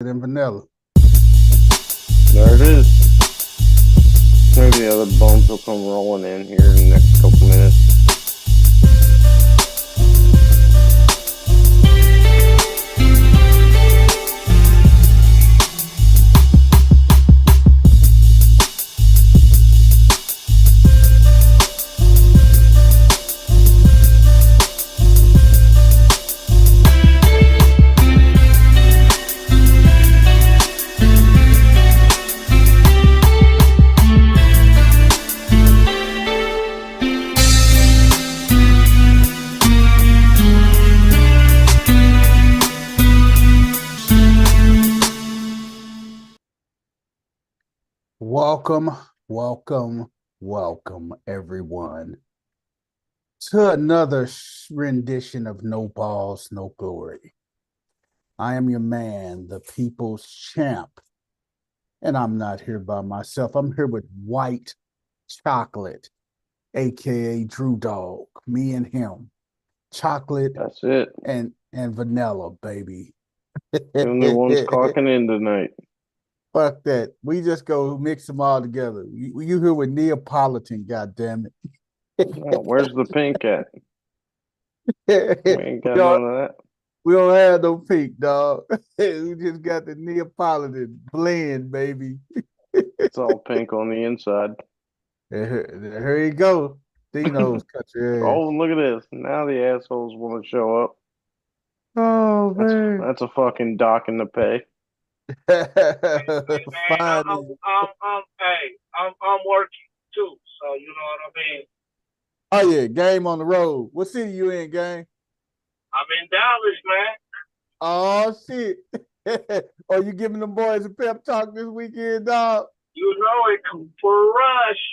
and vanilla. There it is. Maybe the other bones will come rolling in here in the next couple minutes. Welcome, welcome, welcome, everyone, to another rendition of No Balls, No Glory. I am your man, the people's champ, and I'm not here by myself. I'm here with White Chocolate, aka Drew Dog. Me and him, chocolate That's it. and vanilla, baby. The only one's clocking in tonight. Fuck that. We just go mix them all together. You here with Neapolitan, goddamn Now, where's the pink at? We it. ain't we got don't none of that. we don't have no pink, dog. We just got the Neapolitan blend, baby. It's all pink on the inside. Here you go. Dino's country ass. Oh, look at this. Now the assholes want to show up. Oh That's man. that's a fucking dock in the pay. Man, Fine. I'm working too, so you know what I mean. Oh yeah, game on the road. What city you in, gang? I'm in Dallas, man. Oh shit. Are you giving them boys a pep talk this weekend, dog? You know it, Cooper Rush.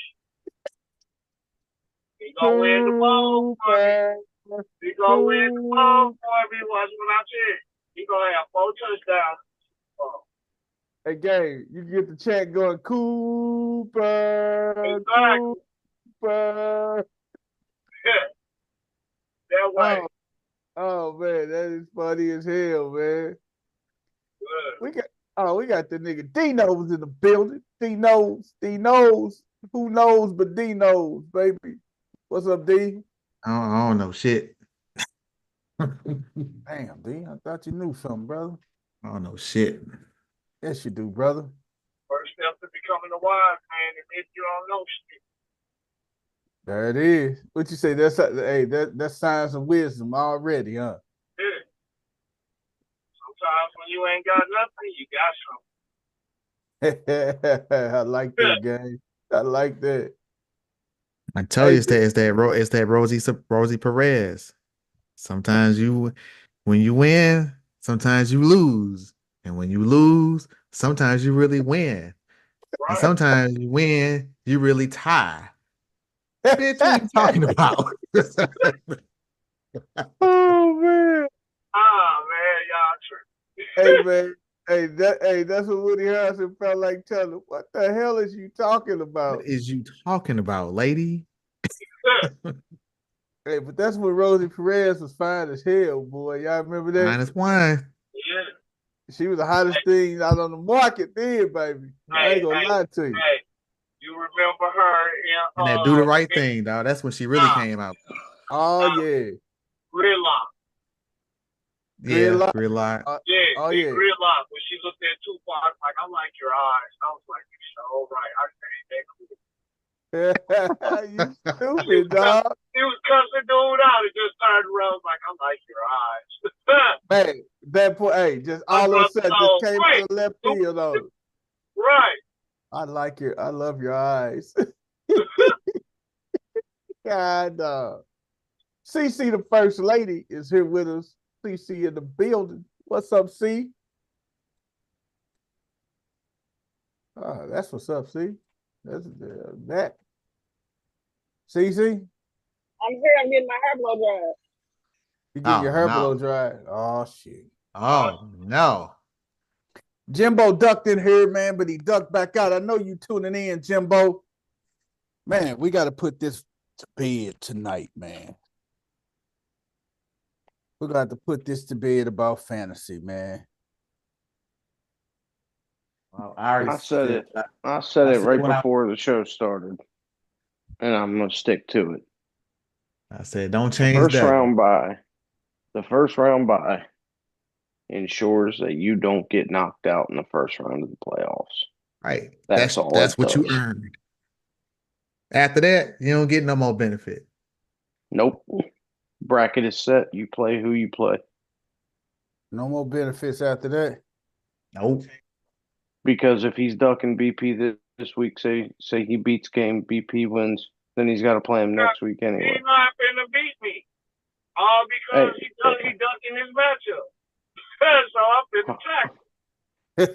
We gonna win the ball for me. We gonna win the ball for me. Watch what I said. He gonna have 4 touchdowns. Oh, Hey, gang, you get the chat going, Cooper, exactly. Cooper. That way. Oh, oh man, that is funny as hell, man. Good. We got the nigga D knows in the building. D knows. Who knows but D knows, baby. What's up, D? I don't know shit. Damn, D, I thought you knew something, brother. I don't know shit. Yes, you do, brother. First step to becoming a wise man is if you don't know shit. There it is. What you say? That's signs of wisdom already, huh? Yeah. Sometimes when you ain't got nothing, you got I like that, something. gang. I like that. I tell Hey, you, it's that Rosie Perez. Sometimes when you win, sometimes you lose, and when you lose, sometimes you really win, and Right. sometimes you win, you really tie. Bitch, what are you talking about? oh man. Man, y'all true. Hey man. That's what Woody Harrelson felt like telling. What the hell is you talking What about? is you talking about, lady? Hey, but that's when Rosie Perez was fine as hell, boy. Y'all remember that? -1. Yeah. She was the hottest thing out on the market then, baby. I ain't gonna lie to you. Hey. You remember her And that do the right thing, dog. That's when she really came out. Oh yeah. Gridlock. Yeah, Gridlock. Gridlock. Yeah, Oh in yeah. Gridlock. When she looked at Tupac, like, I like your eyes. I was like, you're so right. I said that cool. You stupid, dog. He was cussing dude out and just turned around like, I like your eyes. Man, that point, hey, just all of a sudden just came out of left field though. Right. I love your eyes. God, CC, the first lady, is here with us. CC in the building. What's up, C? That's what's up, C. That's that. CC, I'm here. I'm getting my hair blow dried. you get your Oh hair blow no. dried. Oh shit. Oh no. Jimbo ducked in here, man, but he ducked back out. I know you tuning in, Jimbo. Man, we got to put this to bed tonight, man. We're going to have to put this to bed about fantasy, man. I already I said said it. I said I it said right when before the show started, and I'm gonna stick to it. I said don't The change first that. round bye, the first round bye ensures that you don't get knocked out in the first round of the playoffs. Right. That's all That's it what you does. earned. After that, you don't get no more benefit. Nope. Bracket is set. You play who you play. No more benefits after that. Nope. Because if he's ducking BP this week, say he beats game, BP wins, then he's got to play him next week anyway. He's not finna beat me. All because he ducking his matchup. So I'm finna tackle.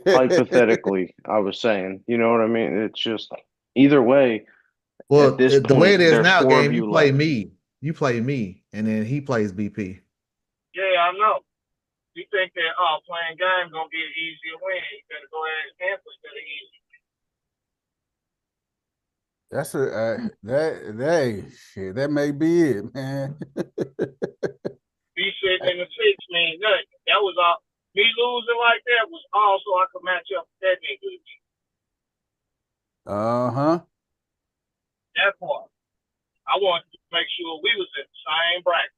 Hypothetically, I was saying, you know what I mean? It's just either way, at Well, this the way it point, is there's now, four of game, you you play left. me. You play me, and then he plays BP. Yeah, I know. You think that playing game gonna be an easier win? You better go ahead and cancel it. Easy. That's that shit. That may be it, man. Me sitting in the six mean nothing. That was all. Me losing like that was all so I could match up with that nigga. Uh-huh. That part. I wanted to make sure we was in the same bracket.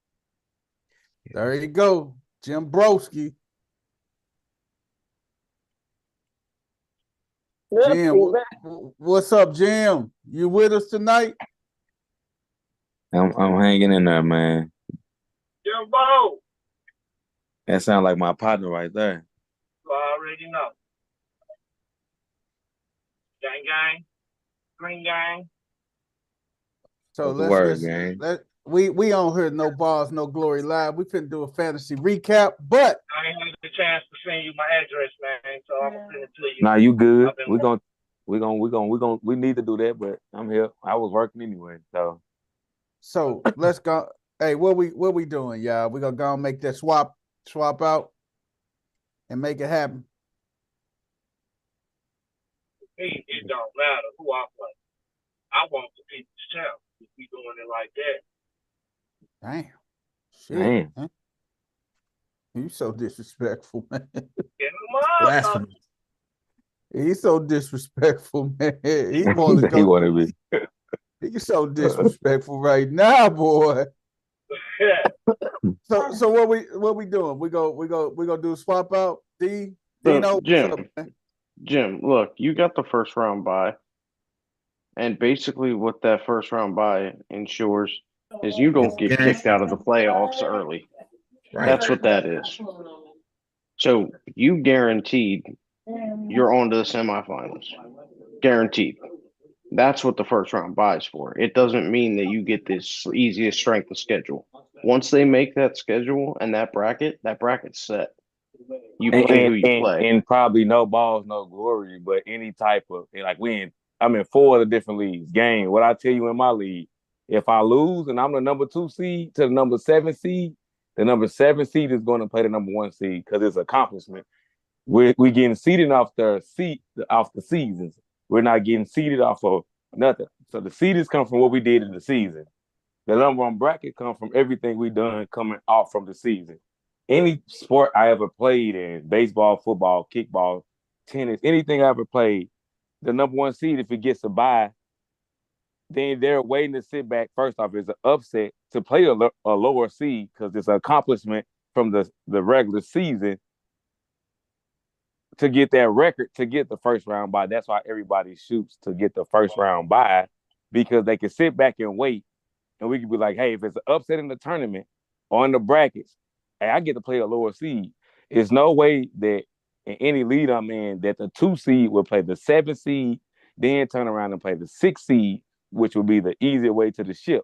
There you go, Jim Broski. Jim, what's up, Jim? You with us tonight? I'm hanging in there, man. Jimbo, That sounds like my partner right there. you already know. Gang gang, green gang. So What's the word, let's gang? we on here no balls, no glory live. We finna do a fantasy recap, but I ain't had the chance to send you my address, man. So I'm gonna send it to you. Nah, you good. We need to do that, but I'm here. I was working anyway, so so let's go. Hey, what we doing, y'all? We gonna go and make that swap out and make it happen. It don't matter who I play. I want the people's champ. If we doing it like that. Damn. Shit. man. You so disrespectful, man. Get them up. Blasphemy. He's so disrespectful, man. He want to He go. want to be. He's so disrespectful right now, boy. So what we doing? We go do a swap out. Dino, So, what's up, man? Jim, look, you got the first round bye, and basically what that first round bye ensures is you don't get kicked out of the playoffs early. Right. That's what that is. So you guaranteed you're on to the semifinals. Guaranteed. That's what the first round bye is for. It doesn't mean that you get this easiest strength of schedule. Once they make that schedule and that bracket's set. You play who you play. And probably no balls, no glory, but any type of like I'm in 4 of the different leagues. Game. What I tell you in my league, if I lose and I'm the number 2 seed to the number 7 seed, the number 7 seed is going to play the number 1 seed because it's accomplishment. We getting seeded off the seasons. We're not getting seeded off of nothing. So the seeders come from what we did in the season. The number 1 bracket come from everything we done coming off from the season. Any sport I ever played in, baseball, football, kickball, tennis, anything I ever played, the number 1 seed, if it gets a bye, then they're waiting to sit back. First off, it's an upset to play a lower seed because it's an accomplishment from the regular season to get that record to get the first round bye. That's why everybody shoots to get the first round bye because they can sit back and wait. And we could be like, hey, if it's an upset in the tournament or in the brackets, hey, I get to play a lower seed. There's no way that in any lead I'm in that the 2 seed will play the 7 seed, then turn around and play the 6 seed, which would be the easier way to the ship.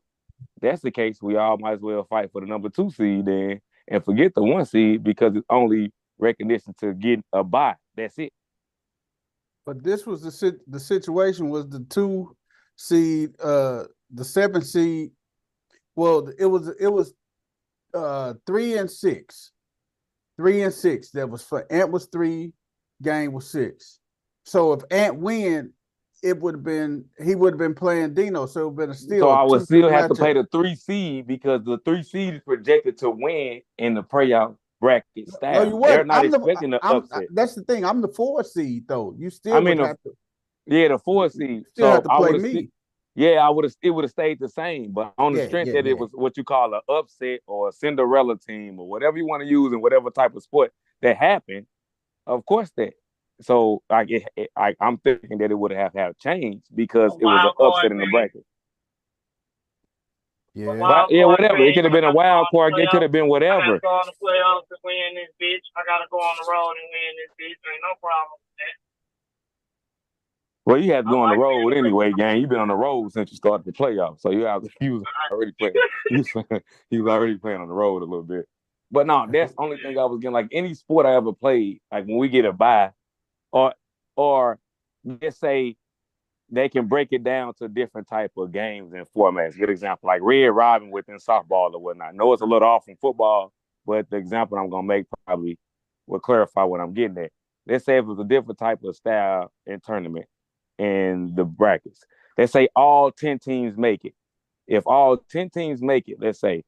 That's the case. We all might as well fight for the number 2 seed then and forget the 1 seed because it's only recognition to get a bye. That's it. But this was the situation was the 2 seed, the 7 seed. Well, it was 3 and 6. 3 and 6. That was for Ant was 3, Game was 6. So if Ant win, he would have been playing Dino. So it would have been still. So I would still have to play the 3 seed because the 3 seed is projected to win in the playoff bracket No, you style. They're what? not expecting the upset. That's the thing. I'm the 4 seed though. You I still mean, would have to. the 4 seed. Still have So to I play would have, me. yeah, I would have. It would have stayed the same, but on the Yeah, strength yeah, that it yeah. was what you call an upset or a Cinderella team or whatever you want to use in whatever type of sport that happened. Of course that. So like I'm thinking that it would have changed because A it was an wild card upset in the game. bracket. A Yeah. Well, wild yeah, card whatever. It game. could have I been a gotta go wild on the card. It could playoffs. have been I gotta whatever. go on the playoffs to win this bitch. I gotta go on the road and win this bitch. Ain't no problem with that. Well, you have to I go on the like road being anyway, gang. You've been on the road since you started the playoffs, so you was already playing. You was already playing on the road a little bit. But no, that's the only thing I was getting. Like any sport I ever played, like when we get a bye, or or let's say they can break it down to different type of games and formats. Good example, like Red Robin within softball or whatnot. I know it's a little off from football, but the example I'm gonna make probably will clarify what I'm getting at. Let's say if it was a different type of style in tournament in the brackets. Let's say all 10 teams make it. If all 10 teams make it, let's say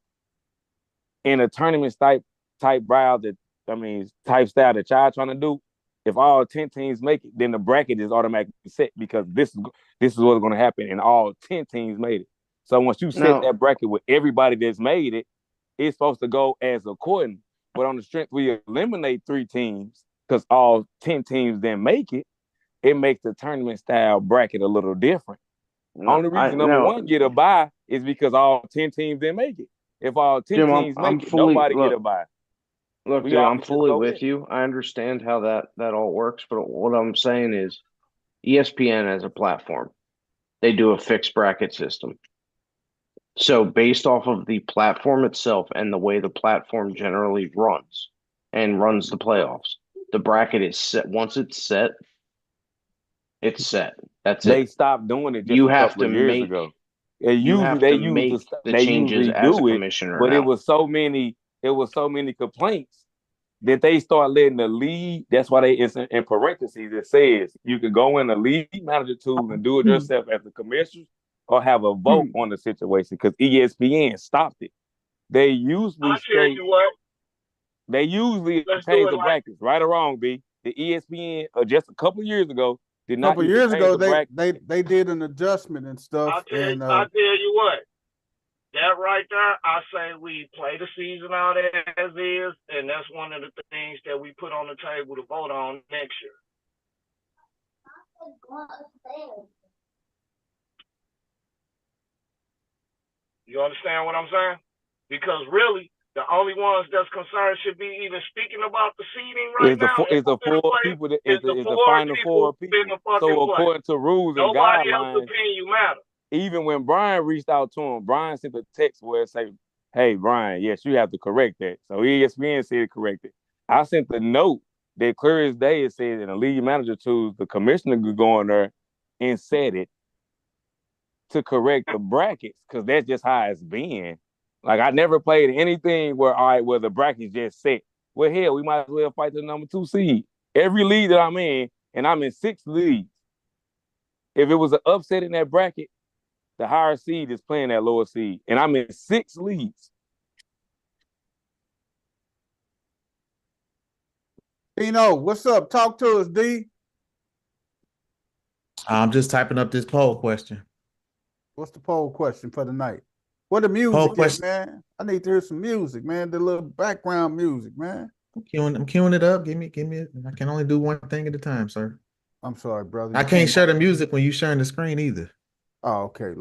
in a tournament type route that type style that y'all trying to do, if all 10 teams make it, then the bracket is automatically set because this is what's going to happen, and all 10 teams made it. So once you set that bracket with everybody that's made it, it's supposed to go as according. But on the strength we eliminate 3 teams because all 10 teams then make it, it makes the tournament style bracket a little different. Only reason number one get a bye is because all 10 teams didn't make it. If all 10 Jim, teams make it, nobody get a bye. Look, dude, I'm fully with you. I understand how that all works, but what I'm saying is ESPN as a platform, they do a fixed bracket system. So based off of the platform itself and the way the platform generally runs and runs the playoffs, the bracket is set. Once it's set, it's set. That's They it. stopped doing it just You a have couple to of years make ago. you have to make the They changes usually as a do it, commissioner but now. it was so many complaints that they start letting the league. That's why it's in parentheses. It says you can go in the league manager tool and do it yourself as the commissioner, or have a vote on the situation because ESPN stopped it. They usually I tell you what, they usually let's do change it the like brackets, right or wrong. B the ESPN just a couple of years ago did A not couple used to years change ago, the bracket. they did an adjustment and stuff, and I tell you what. That right there, I say we play the season out as is, and that's one of the things that we put on the table to vote on next year. You understand what I'm saying? Because really, the only ones that's concerned should be even speaking about the seeding right now. Is the four people that is the four final people four people. in the fucking So play. according to rules and Nobody else's guidelines, opinion matters. even when Brian reached out to him, Brian sent a text where it say, "Hey Brian, yes, you have to correct that." So ESPN said correct it. I sent the note that clear as day. It said in the league manager tools, the commissioner could go in there and set it to correct the brackets because that's just how it's been. Like I never played anything where the brackets just set. Well, hell, we might as well fight the number 2 seed. Every league that I'm in, and I'm in 6 leagues. If it was an upset in that bracket, the higher seed is playing that lower seed, and I'm in 6 leagues. What's up? Talk to us, D. I'm just typing up this poll question. What's the poll question for the night? What the music is, man? I need to hear some music, man. The little background music, man. I'm queuing it up. Give me. I can only do one thing at a time, sir. I'm sorry, brother. I can't share the music when you sharing the screen either. Oh, okay.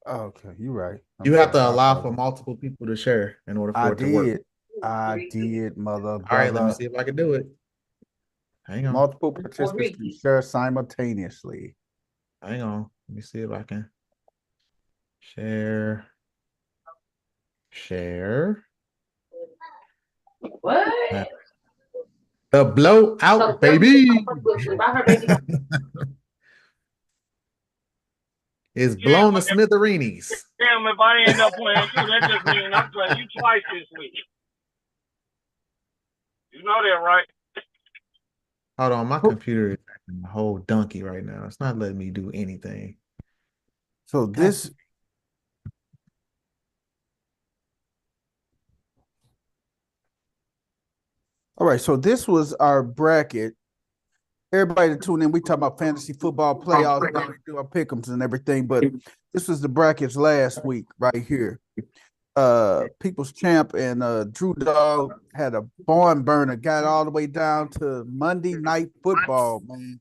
Okay, you're right. You have to allow for multiple people to share in order for it to work. I did, mother. All right, let me see if I can do it. Hang on. Multiple participants can share simultaneously. Hang on. Let me see if I can share. What? The blowout, baby. It's blown to smithereens. Damn, if I end up playing too, that just means I'm playing you twice this week. You know that, right? Hold on, my computer is acting a whole donkey right now. It's not letting me do anything. So this All right, so this was our bracket. Everybody that tune in, we talk about fantasy football playoffs, we do our pickems and everything, but this was the brackets last week right here. People's Champ and Drew Dog had a barn burner, got all the way down to Monday Night Football, man.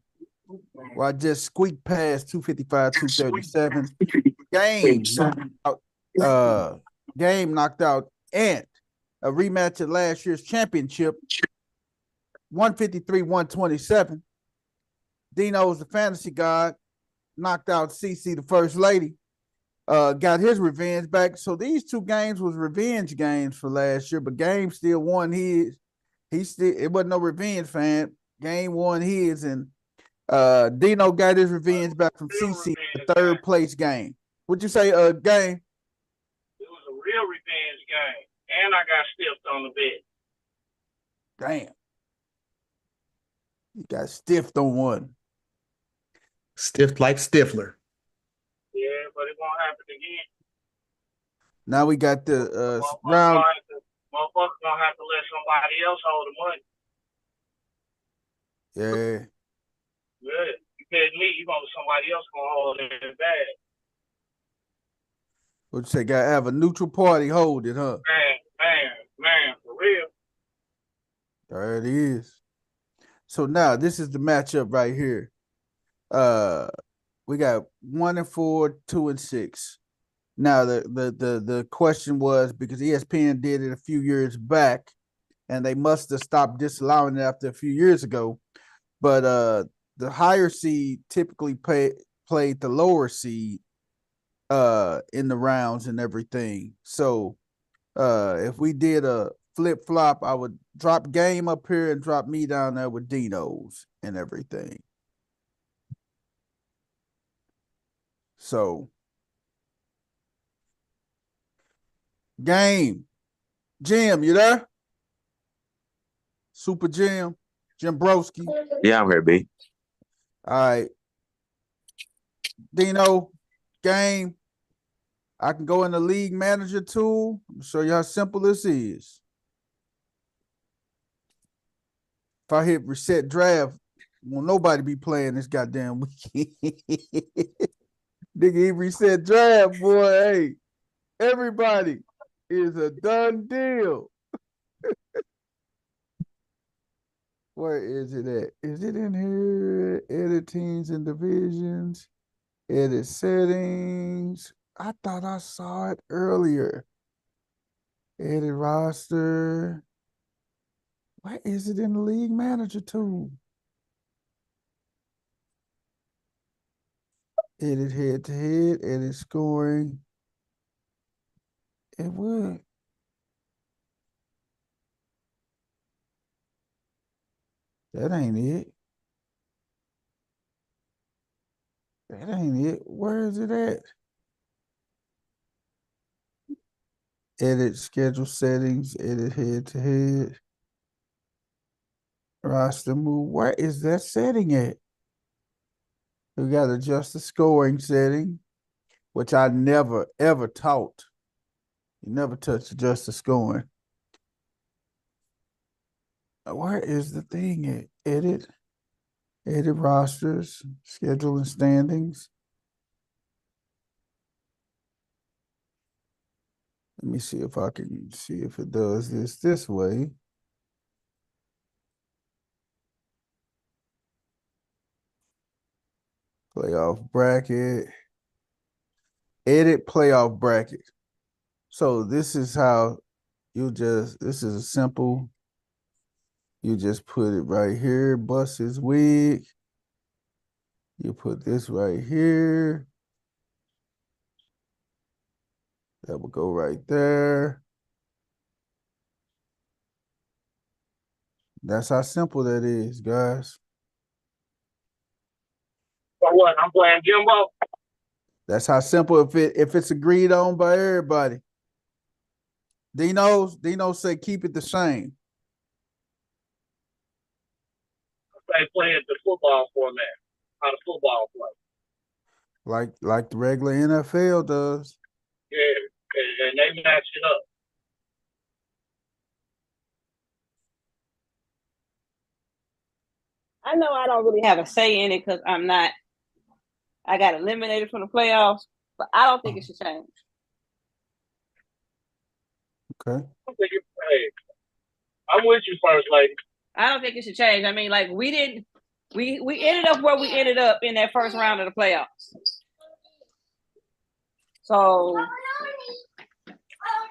Where I just squeaked past 255, 237. Game knocked out Ant, a rematch of last year's championship, 153, 127. Dino's the fantasy god, knocked out CC, the first lady. Got his revenge back. So these two games was revenge games for last year, but Game still won his. It wasn't no revenge fan. Game won his, and Dino got his revenge back from CC, the third place game. What'd you say, Game? It was a real revenge game. And I got stiffed on the bed. Damn. You got stiffed on one. Stiff like Stifler. Yeah, but it won't happen again. Now we got the round. Motherfuckers gonna have to let somebody else hold the money. Yeah. Yeah. You bet me, you gonna somebody else gonna hold it bad. What you say? Gotta have a neutral party hold it, huh? Man, for real. There it is. So now this is the matchup right here. We got 1 and 4, 2 and 6. Now the question was, because ESPN did it a few years back, and they must have stopped disallowing it after a few years ago. But the higher seed typically played the lower seed in the rounds and everything. So if we did a flip flop, I would drop Game up here and drop me down there with Dino's and everything. So Game, Jim, you there? Super Jim, Jim Broski. Yeah, I'm here, B. All right, Dino, Game. I can go in the league manager tool. I'm show you how simple this is. If I hit reset draft, won't nobody be playing this goddamn weekend. Nigga, he reset draft, boy. Hey, everybody is a done deal. Where is it at? Is it in here? Edit teams and divisions. Edit settings. I thought I saw it earlier. Edit roster. Why is it in the league manager tool? Edit head to head, edit scoring. It would. That ain't it. That ain't it. Where is it at? Edit schedule settings, edit head to head. Roster move. Where is that setting at? We got to adjust the scoring setting, which I never, ever taught. You never touch adjust the scoring. Where is the thing at? Edit rosters, schedule and standings. Let me see if I can see if it does this way. Playoff bracket. Edit playoff bracket. So this is how this is a simple, you just put it right here, bust his wig. You put this right here. That will go right there. That's how simple that is, guys. For what? I'm playing Jimbo. That's how simple if it's agreed on by everybody. Dino say keep it the same. They play it the football format. How the football play. Like the regular NFL does. Yeah, and they match it up. know I don't really have a say in it because I got eliminated from the playoffs, but I don't think it should change. Okay. Hey, I'm with you, First Lady. I don't think it should change. I mean, like we ended up where we ended up in that first round of the playoffs. So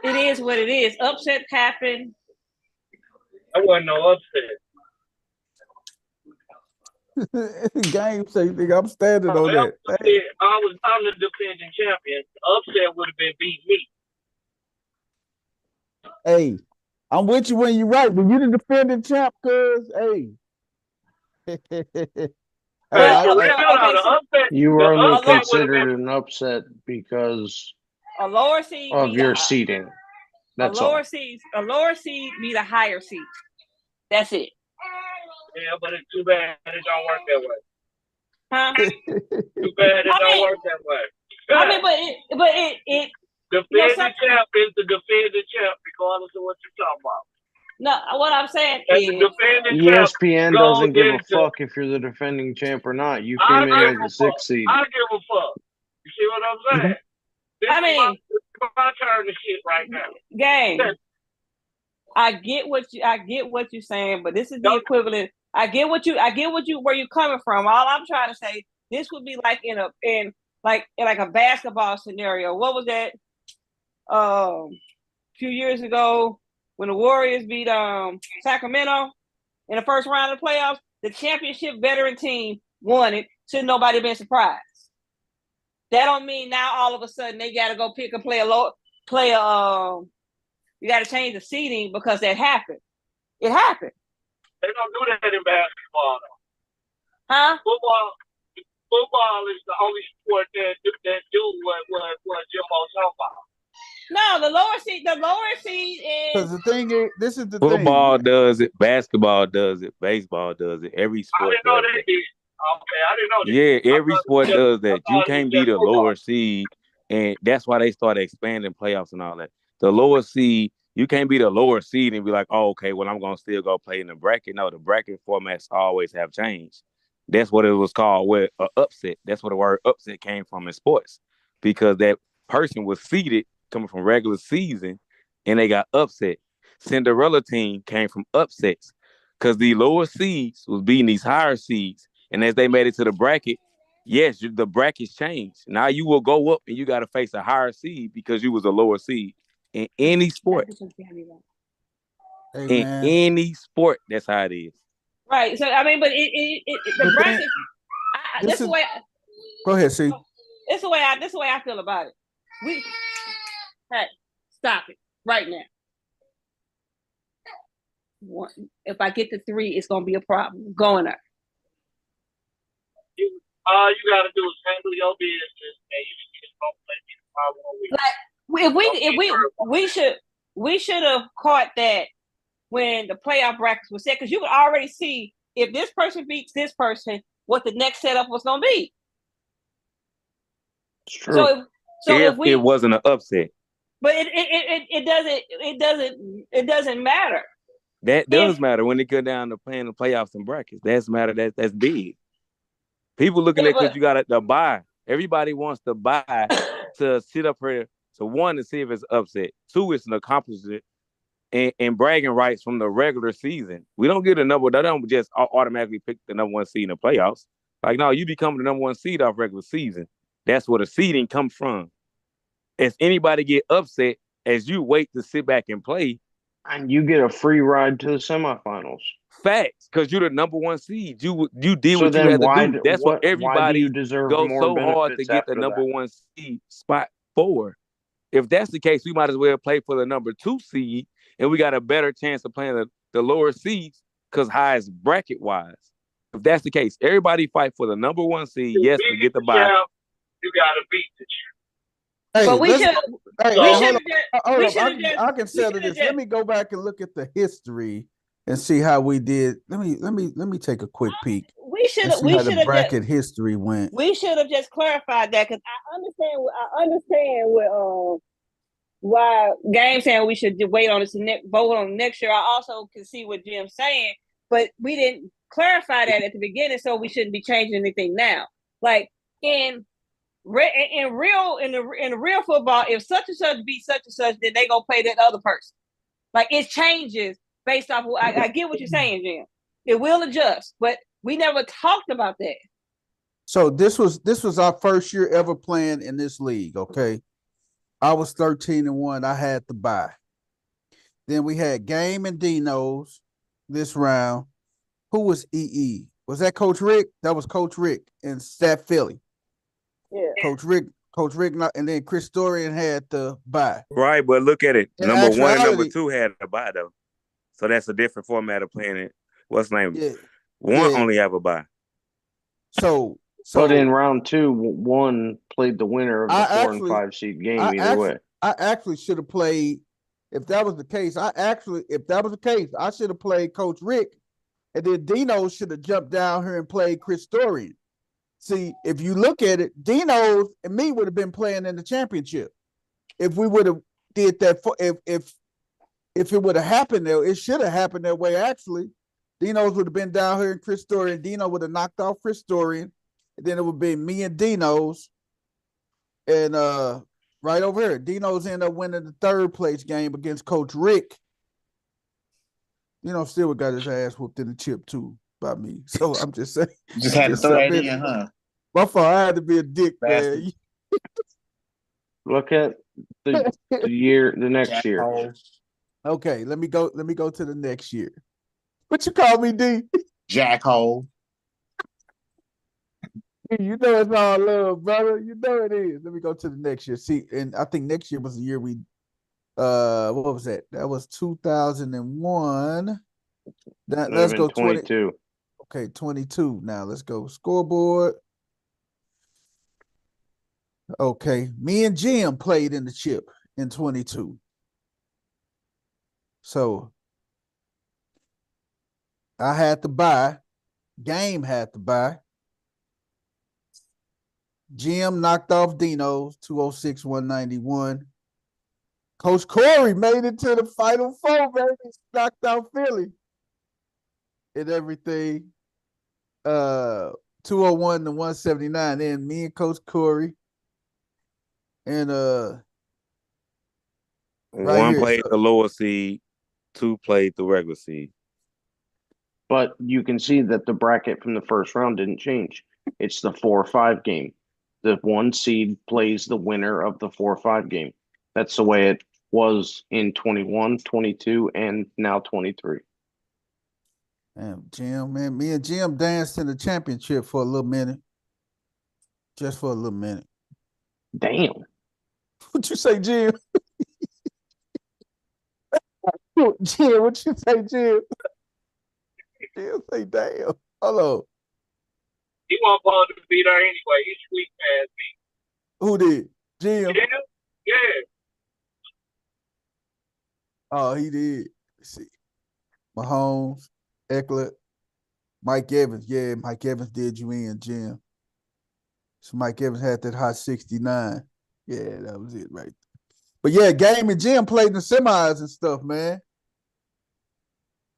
it is what it is. Upset happened. That wasn't no upset. Game say, nigga, I'm standing on that. Hey. I'm the defending champion. Upset would have been beat me. Hey, I'm with you when you're right. When you the defending champ, cuz, hey. You are only considered an upset because a lower seed of your seeding. That's all. A lower seed beat a higher seed. That's it. Yeah, but it's too bad it don't work that way. Huh? Too bad it don't work that way. I mean, but it defending champ is the defending champ, regardless of what you're talking about. No, what I'm saying is ESPN doesn't give a fuck if you're the defending champ or not. You came in as the 6th seed. I give a fuck. You see what I'm saying? This is my turn to shit right now. Gang. I get what you're saying, but this is the equivalent. I get where you're coming from. All I'm trying to say, this would be like in a basketball scenario. What was that? A few years ago when the Warriors beat Sacramento in the first round of the playoffs, the championship veteran team won it. Should nobody been surprised? That don't mean now all of a sudden they got to go pick a player. You got to change the seeding because that happened. It happened. They don't do that in basketball, though. Huh? Football is the only sport that do what Jimbo's talking about. No, the lower seed is. Because the thing is, this is the thing. Football does it, basketball does it, baseball does it. Every sport. I didn't know they did. Okay, I didn't know that. Yeah, every sport does that. You can't be the lower seed, and that's why they started expanding playoffs and all that. The lower seed, you can't be the lower seed and be like, oh, okay, well, I'm going to still go play in the bracket. No, the bracket formats always have changed. That's what it was called, with an upset. That's where the word upset came from in sports, because that person was seeded coming from regular season, and they got upset. Cinderella team came from upsets because the lower seeds was beating these higher seeds. And as they made it to the bracket, yes, the brackets changed. Now you will go up and you got to face a higher seed because you was a lower seed in any sport. Hey, any sport, that's how it is. Right. So I mean, but the bracket. This is the way. Go ahead, see. This is the way I feel about it. Hey, stop it right now. If I get to 3, it's gonna be a problem. Going up. All you gotta do is handle your business, and you just don't we should have caught that when the playoff brackets were set, because you could already see if this person beats this person, what the next setup was gonna be. It's true. So if it wasn't an upset, but it doesn't matter. That does matter when it go down to playing the playoffs and brackets. That's matter. That's big. People looking at because you got to buy. Everybody wants to buy to sit up here. So 1, to see if it's upset. 2, it's an accomplishment and bragging rights from the regular season. We don't get a number. They don't just automatically pick the number 1 seed in the playoffs. Like, no, you become the number 1 seed off regular season. That's where the seeding comes from. As anybody get upset, as you wait to sit back and play, and you get a free ride to the semifinals. Facts, because you're the number 1 seed. You did what you had to do. That's what everybody goes so hard to get the number 1 seed spot for. If that's the case, we might as well play for the number 2 seed, and we got a better chance of playing the lower seeds because highest bracket wise. If that's the case, everybody fight for the number 1 seed. Yes, we get the bye. You gotta beat the champ. Hey, but we should. I can settle this. Let me go back and look at the history and see how we did. Let me take a quick peek. We should have bracket history went. We should have just clarified that, because I understand why Game saying we should wait on this vote on next year. I also can see what Jim's saying, but we didn't. clarify that at the beginning, so we shouldn't be changing anything now. Like in real football, if such and such beat such and such, then they gonna play that other person. Like it changes based off. I get what you're saying, Jim. It will adjust, but we never talked about that. So this was our first year ever playing in this league. Okay, I was 13-1. I had to buy. Then we had Game and Dino's this round. Who was EE? Was that Coach Rick? That was Coach Rick in Stat Philly. Yeah. Coach Rick, and then Chris Dorian had to buy. Right, but look at it. In Number one and number actuality- two had a bye though. So that's a different format of playing it. What's the name? Yeah. One Yeah. only have a bye. So But in round 2, one played the winner of the 4 and 5 seed game either way. I actually should have played. If that was the case, I should have played Coach Rick, and then Dino should have jumped down here and played Chris Dorian. See, if you look at it, Dino and me would have been playing in the championship. If we would have did that, if it would have happened there, it should have happened that way. Actually, Dino's would have been down here, and Chris Dorian. Dino would have knocked off Chris Dorian, and then it would be me and Dino's, and right over here, Dino's ended up winning the 3rd place game against Coach Rick. Dino still got his ass whooped in the chip too by me. So I'm just saying. Just had to throw that in, huh? My fault. I had to be a dick, Bastard. man. Look at the next year. Okay, let me go to the next year. What you call me, D? Jackhole. You know it's all love, brother. You know it is. Let me go to the next year. See, and I think next year was the year we what was that? That was 2001. Let's go 22. Okay, 22. Now let's go scoreboard. Okay, me and Jim played in the chip in 22. So I had to buy. Game had to buy. Jim knocked off Dino's 206, 191. Coach Corey made it to the Final Four, baby. Knocked out Philly and everything. 201 to 179. Then me and Coach Corey. And One played the lower seed, 2 played the regular seed. But you can see that the bracket from the first round didn't change. It's the 4-5 game. The 1 seed plays the winner of the 4-5 game. That's the way it was in 21, 22, and now 23. Damn, Jim, man. Me and Jim danced in the championship for a little minute. Just for a little minute. Damn. What you say, Jim? Jim, what you say, Jim? Jim say, damn. Hello. He wasn't supposed to be there anyway. He's weak past me. Who did? Jim? Yeah. Oh, he did. Let's see. Mahomes, Eckler, Mike Evans. Yeah, Mike Evans did you in, Jim. So Mike Evans had that hot 69. Yeah, that was it right there. But yeah, Game and Jim played in the semis and stuff, man.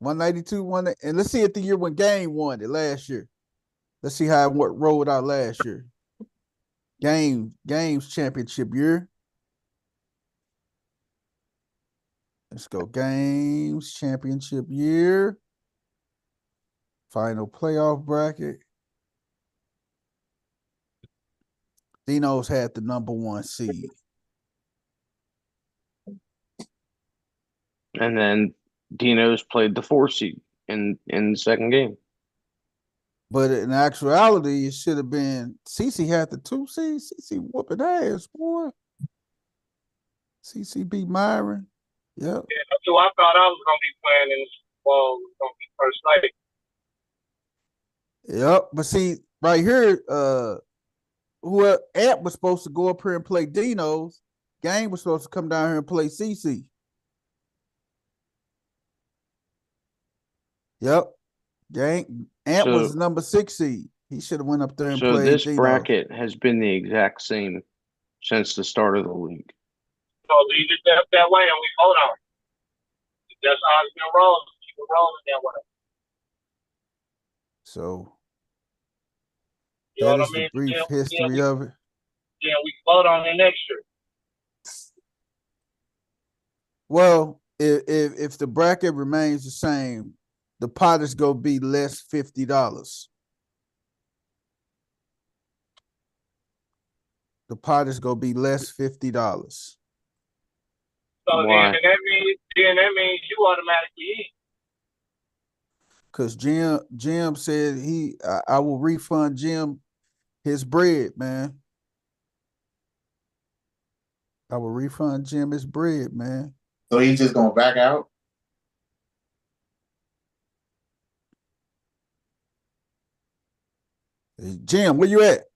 192, and let's see if the year when Game won it last year. Let's see how it rolled out last year. Games championship year. Let's go. Games championship year. Final playoff bracket. Dino's had the number 1 seed. And then Dino's played the 4 seed in the second game. But in actuality, it should have been CC had the 2 seed. CC whooping ass, boy. CC beat Myron. Yep. Yeah, that's who I thought I was gonna be playing in the Super Bowl. It was gonna be first night. Yep. But see, right here, who Amp was supposed to go up here and play Dino's. Game was supposed to come down here and play CC. Yep. Amp was the number 6 seed. He should have went up there and played. So this Dino's. bracket has been the exact same since the start of the league. So leave it that way and we vote on it. That's how it's been rolling. Keep it rolling that way. So You know that what is I the mean? brief history of it. We vote on it next year. Well, if the bracket remains the same, the pot is gonna be less $50. The pot is gonna be less $50. So Why? then that means you automatically eat. Cause Jim said I will refund Jim his bread, man. I will refund Jim his bread, man. So he's just gonna back out? Hey, Jim, where you at?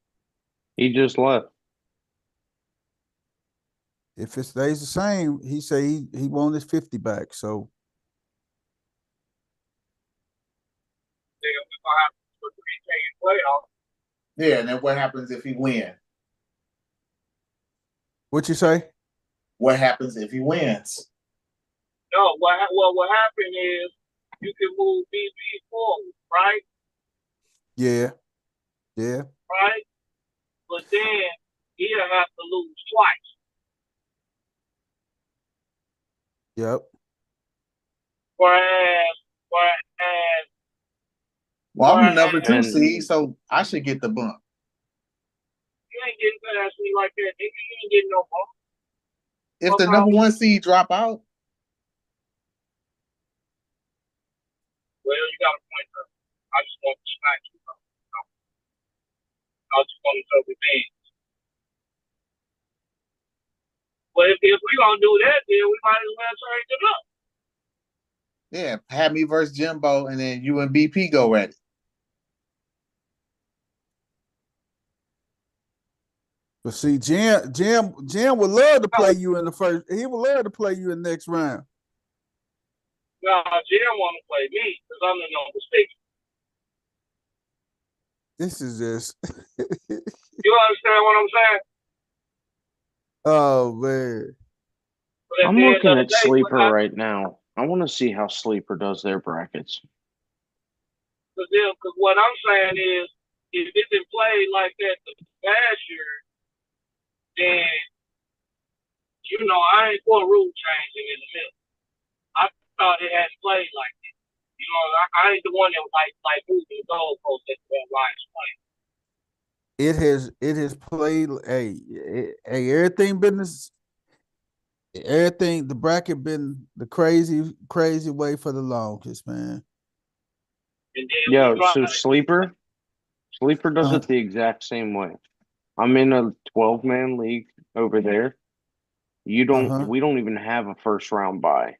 He just left. If it stays the same, he say he want his 50 back. So Then we're gonna have to put 3K playoff. Yeah, and then what happens if he wins? what you say? What happens if he wins? No, what happened is you can move BB forward, right? Yeah, yeah. Right? But then he'll have to lose twice. Yep. Whereas Well, I'm the number two And seed, so I should get the bump. you ain't getting past me like that, nigga. You ain't getting no bump. If the number one seed drop out, Well, you got a point there. I just want to smack you, bro. I just want to throw the thing. But if we gonna do that, then we might as well change it up. yeah, have me versus Jimbo, and then you and BP go at it. But see, Jim would love to play you in the first. He would love to play you in the next round. No, Jim want to play me because I'm the number 6. This is just. You understand what I'm saying? Oh man. But I'm looking at Sleeper right now. I want to see how Sleeper does their brackets. Because what I'm saying is, if it didn't play like that the past year, then I ain't for a rule changing in the middle. I thought it had played like that. I ain't the one that like moving the goalpost at the lines play. It has played. Hey, everything business. Everything the bracket been the crazy way for the longest, man. And then Yo, so Sleeper does it the exact same way. I'm in a 12-man league over there. We don't even have a first round bye.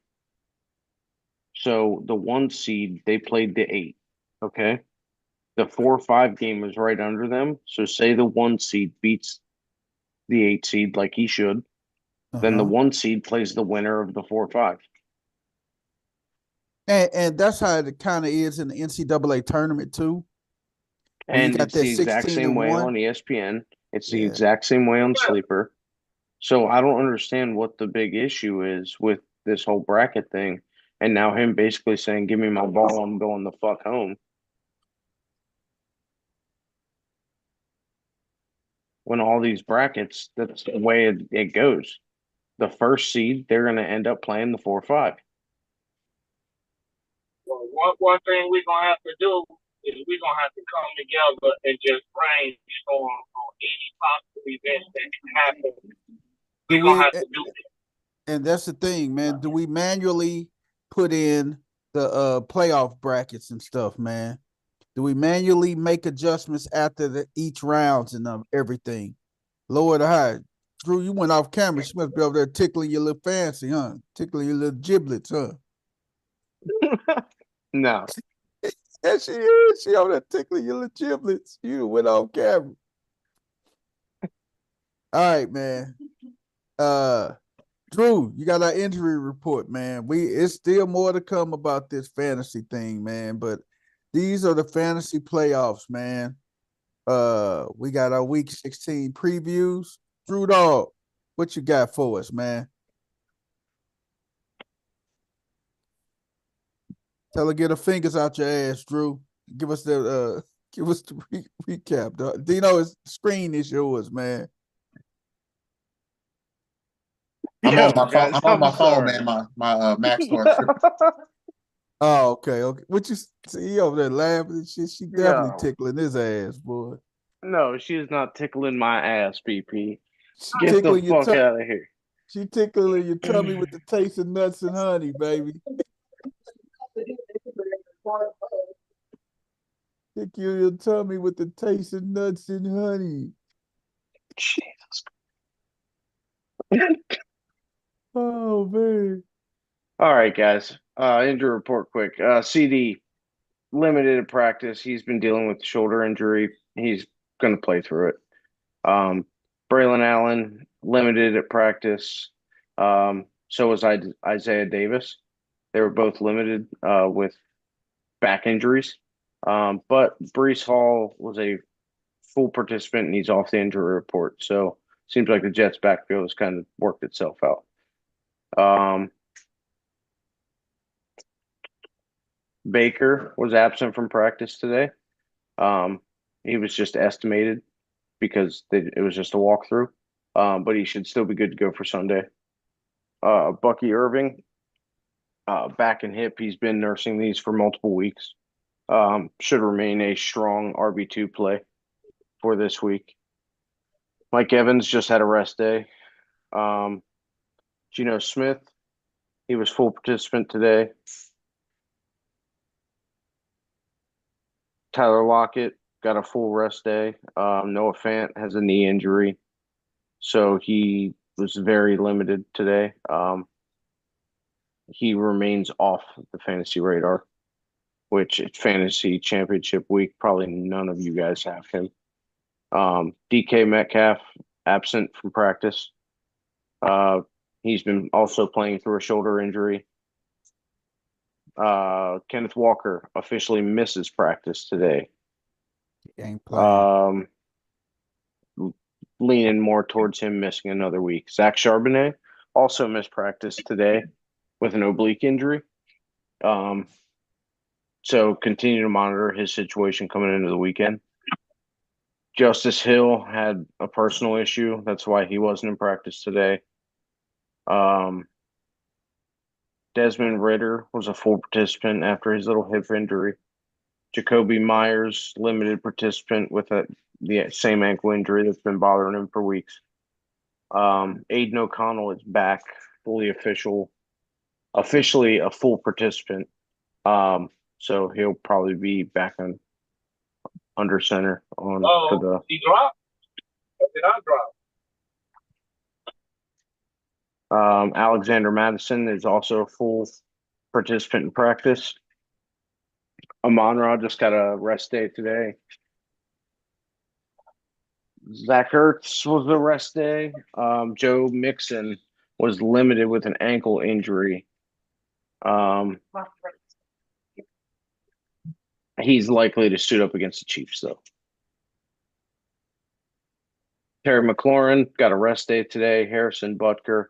So the 1 seed, they played the 8. Okay. The 4-5 game is right under them. So say the 1 seed beats the 8 seed like he should, then the 1 seed plays the winner of the 4-5. And that's how it kind of is in the NCAA tournament too. And it's the exact same way on ESPN. It's the exact same way on Sleeper. So I don't understand what the big issue is with this whole bracket thing. And now him basically saying, "Give me my ball, I'm going the fuck home." When all these brackets, that's the way it goes. The first seed, they're going to end up playing the 4-5. Well, one thing we're going to have to do is we're going to have to come together and just brainstorm on any possible events that can happen. We're going to have to do it. And that's the thing, man. Do we manually put in the playoff brackets and stuff, man? Do we manually make adjustments after each rounds and everything? Lower the high. Drew, you went off camera. She must be over there tickling your little fancy, huh? Tickling your little giblets, huh? No. Yeah, she is. She over there tickling your little giblets. You went off camera. All right, man. Drew, you got our injury report, man. It's still more to come about this fantasy thing, man. But these are the fantasy playoffs, man. We got our week 16 previews. Drew Dog, what you got for us, man? Tell her get her fingers out your ass, Drew. Give us the recap. Dino, his screen is yours, man. I'm Yo, on my phone. guys, I'm on my I'm phone, sorry. man. My Mac store. Oh, okay. What you see over there laughing and shit? She definitely No, tickling his ass, boy. no, she's not tickling my ass, BP. She Get the tickling your fuck out of here. she tickling your tummy with the taste of nuts and honey, baby. Tickle your tummy with the taste of nuts and honey. Jesus. Oh man. All right, guys. Injury report quick. CD limited at practice. He's been dealing with shoulder injury. He's going to play through it. Braylon Allen limited at practice. So was Isaiah Davis. They were both limited with back injuries. But Brees Hall was a full participant and he's off the injury report. So seems like the Jets backfield has kind of worked itself out. Baker was absent from practice today. He was just estimated because it was just a walkthrough. But he should still be good to go for Sunday. Bucky Irving, back and hip, he's been nursing these for multiple weeks. Should remain a strong RB2 play for this week. Mike Evans just had a rest day. Geno Smith, he was full participant today. Tyler Lockett got a full rest day. Noah Fant has a knee injury, so he was very limited today. He remains off the fantasy radar, which it's fantasy championship week. Probably none of you guys have him. DK Metcalf absent from practice. He's been also playing through a shoulder injury. Kenneth Walker officially misses practice today. He ain't playing. Leaning more towards him missing another week. Zach Charbonnet also missed practice today with an oblique injury. So continue to monitor his situation coming into the weekend. Justice Hill had a personal issue. That's why he wasn't in practice today. Desmond Ritter was a full participant after his little hip injury. Jacoby Myers, limited participant with the same ankle injury that's been bothering him for weeks. Aiden O'Connell is back, officially a full participant. So he'll probably be back on under center on for the. He dropped? Or did I drop? Alexander Madison is also a full participant in practice. Amon-Ra just got a rest day today. Zach Ertz was a rest day. Joe Mixon was limited with an ankle injury. He's likely to suit up against the Chiefs, though. Terry McLaurin got a rest day today. Harrison Butker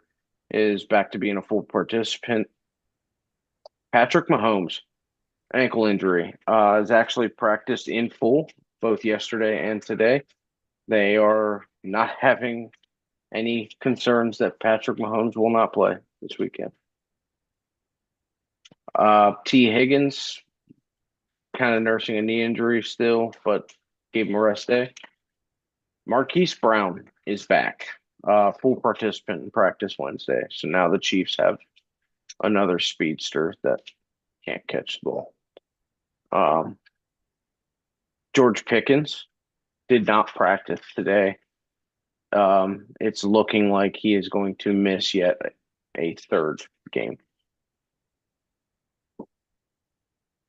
is back to being a full participant. Patrick Mahomes, ankle injury, has actually practiced in full both yesterday and today. They are not having any concerns that Patrick Mahomes will not play this weekend. T. Higgins, kind of nursing a knee injury still, but gave him a rest day. Marquise Brown is back, full participant in practice Wednesday. So now the Chiefs have another speedster that can't catch the ball. George Pickens did not practice today. It's looking like he is going to miss yet a third game.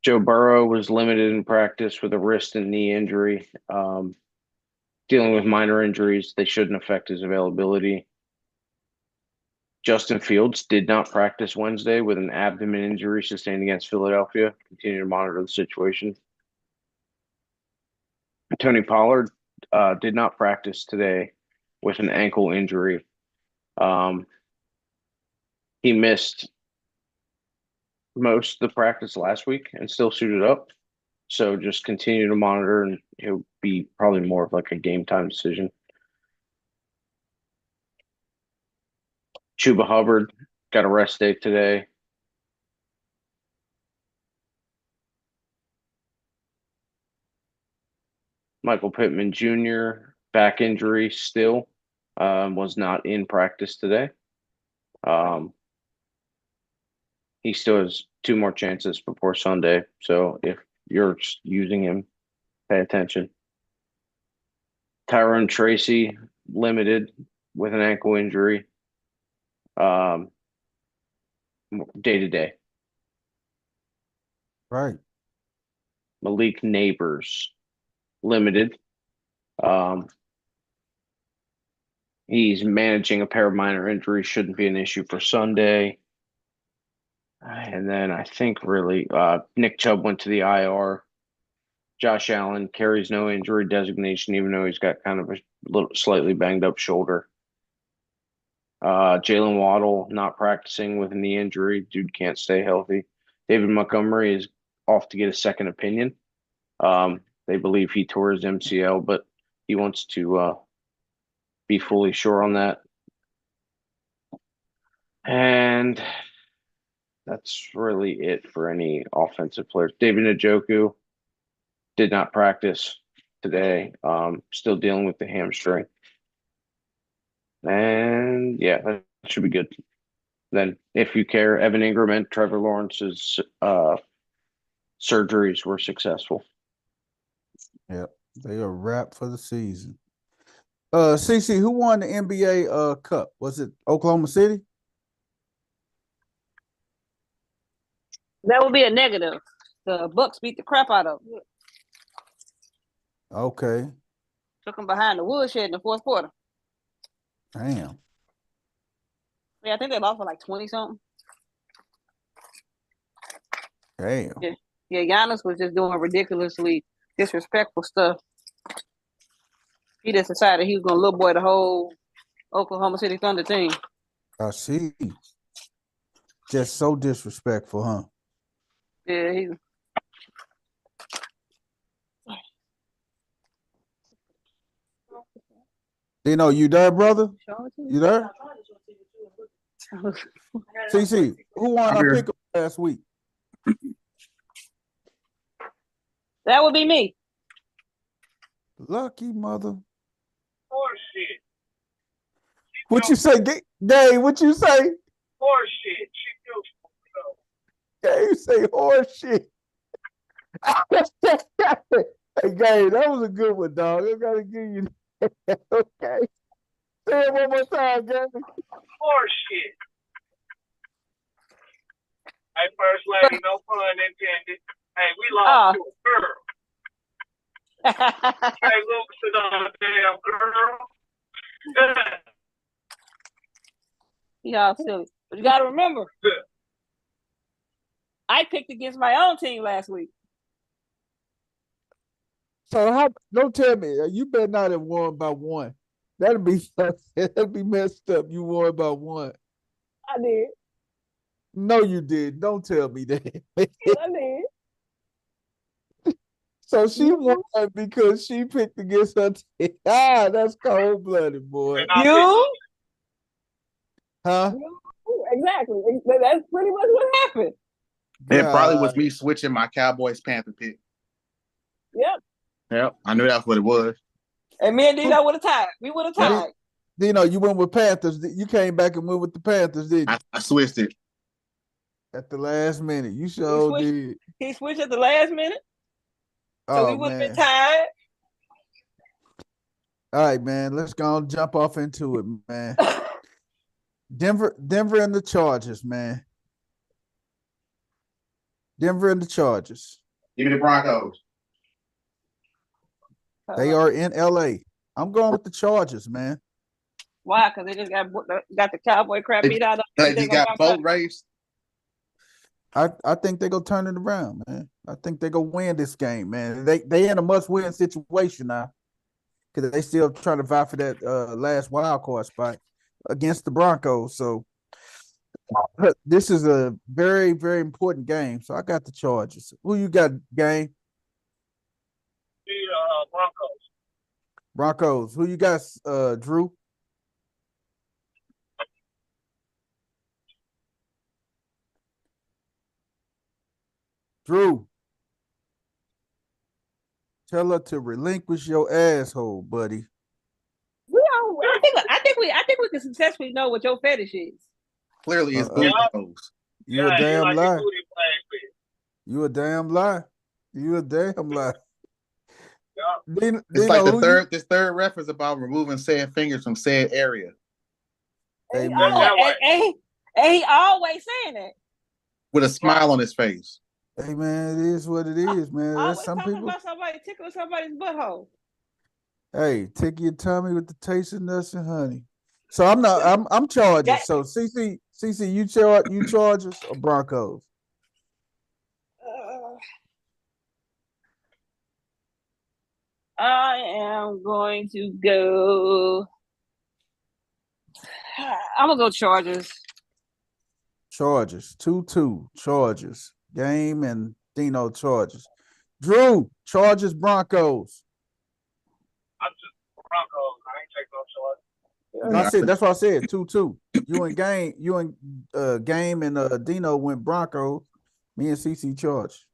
Joe Burrow was limited in practice with a wrist and knee injury. Dealing with minor injuries, they shouldn't affect his availability. Justin Fields did not practice Wednesday with an abdomen injury sustained against Philadelphia. Continue to monitor the situation. Tony Pollard did not practice today with an ankle injury. He missed most of the practice last week and still suited up. So just continue to monitor, and it'll be probably more of like a game time decision. Chuba Hubbard got a rest day today. Michael Pittman Jr., back injury still, was not in practice today. He still has 2 more chances before Sunday. So if you're using him, pay attention. Tyrone Tracy, limited with an ankle injury, day to day. Right. Malik Neighbors, limited. He's managing a pair of minor injuries, shouldn't be an issue for Sunday. And then I think really Nick Chubb went to the IR. Josh Allen carries no injury designation, even though he's got kind of a little slightly banged up shoulder. Jalen Waddle not practicing with a knee injury. Dude can't stay healthy. David Montgomery is off to get a second opinion. They believe he tore his MCL, but he wants to be fully sure on that. And that's really it for any offensive players. David Njoku did not practice today. Still dealing with the hamstring. And yeah, that should be good. Then, if you care, Evan Ingram and Trevor Lawrence's surgeries were successful. Yep, they are wrapped for the season. CC, who won the NBA Cup? Was it Oklahoma City? That would be a negative. The Bucks beat the crap out of them. Okay. Took them behind the woodshed in the fourth quarter. Damn. Yeah, I think they lost for like 20 something. Damn. Yeah, Giannis was just doing ridiculously disrespectful stuff. He just decided he was going to little boy the whole Oklahoma City Thunder team. I see. Just so disrespectful, huh? Yeah, he. Dino, you there, brother? You there? CC, who won our pick last week? That would be me. Lucky mother. Horseshit. What you say, Dave? What you say? Horseshit. She feels Dave, you say horse shit. Hey, Gabe, that was a good one, dog. I gotta give you that. Okay. Say it one more time, Gabe. horseshit. Hey, First Lady, no pun intended. Hey, we lost to a girl. Hey, Luke, sit on a damn girl. Y'all silly. But you got to remember, I picked against my own team last week. So don't tell me you better not have won by one. That'd be messed up. You won by one. I did. No, you did. Don't tell me that. I did. So she won because she picked against her team. Ah, that's cold blooded, boy. You? Huh? Exactly. That's pretty much what happened. It probably was me switching my Cowboys Panther pick. Yep. Yep, I knew that's what it was. And me and Dino would have tied. We would have tied. Dino, you went with Panthers. You came back and went with the Panthers, didn't you? I switched it. At the last minute. You sure did. He switched at the last minute. So we would have been man. tied. All right, man. Let's go and jump off into it, man. Denver and the Chargers, man. Denver and the Chargers. Give me the Broncos. They are in LA. I'm going with the Chargers, man. Why? Because they just got the Cowboy crap beat out of them. They just got boat race. I think they're gonna turn it around, man. I think they're gonna win this game, man. They in a must-win situation now. Because they still trying to vie for that last wild card spot against the Broncos. So this is a very, very important game. So I got the Chargers. Who you got, gang? Broncos. Broncos. Who you got, Drew? Drew. Tell her to relinquish your asshole, buddy. I think we can successfully know what your fetish is. Clearly, it's booty holes. You a damn like lie. booty playing. You a damn lie. You a damn lie. Yeah. It's like this third reference about removing said fingers from said area. Hey, man. And he always saying that. With a smile on his face. Hey man, it is what it is, man. Always That's some talking people about somebody tickling somebody's butthole. Hey, tickle your tummy with the taste of nuts and honey. So I'm Chargers. So CC, you Chargers or Broncos? I am going to go. I'm gonna go Chargers. Chargers, 2-2. Chargers. Game and Dino Chargers. Drew, Chargers, Broncos. I'm just Broncos. I ain't taking no Chargers. I said that's what I said. 2-2. Game and Dino went Broncos. Me and CC Chargers.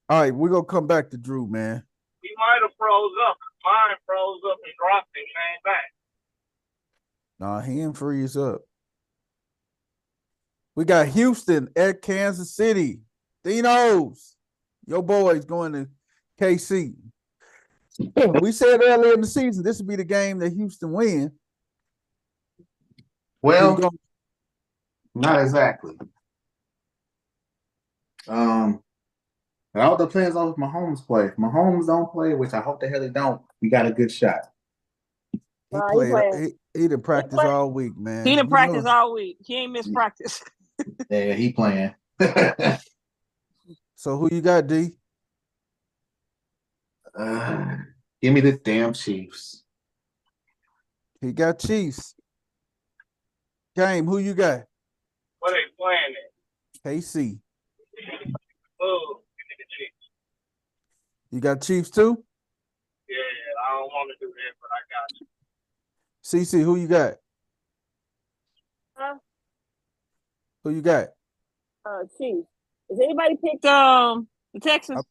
All right, we're gonna come back to Drew, man. He might have froze up. Mine froze up and dropped and came back. Nah, he didn't freeze up. We got Houston at Kansas City. Dinos, your boys going to KC. We said earlier in the season this would be the game that Houston win. Well, not exactly. It all depends on if Mahomes play. If Mahomes don't play, which I hope the hell he don't, we got a good shot. He didn't practice all week, man. He didn't practice all week. He ain't missed practice. Yeah, he playing. So who you got, D? Give me the damn Chiefs. He got Chiefs. Game, who you got? What they playing at? KC. Oh, you got Chiefs too? Yeah, I don't want to do that, but I got you. CC, who you got? Huh? Who you got? Chiefs. Does anybody pick the Texans?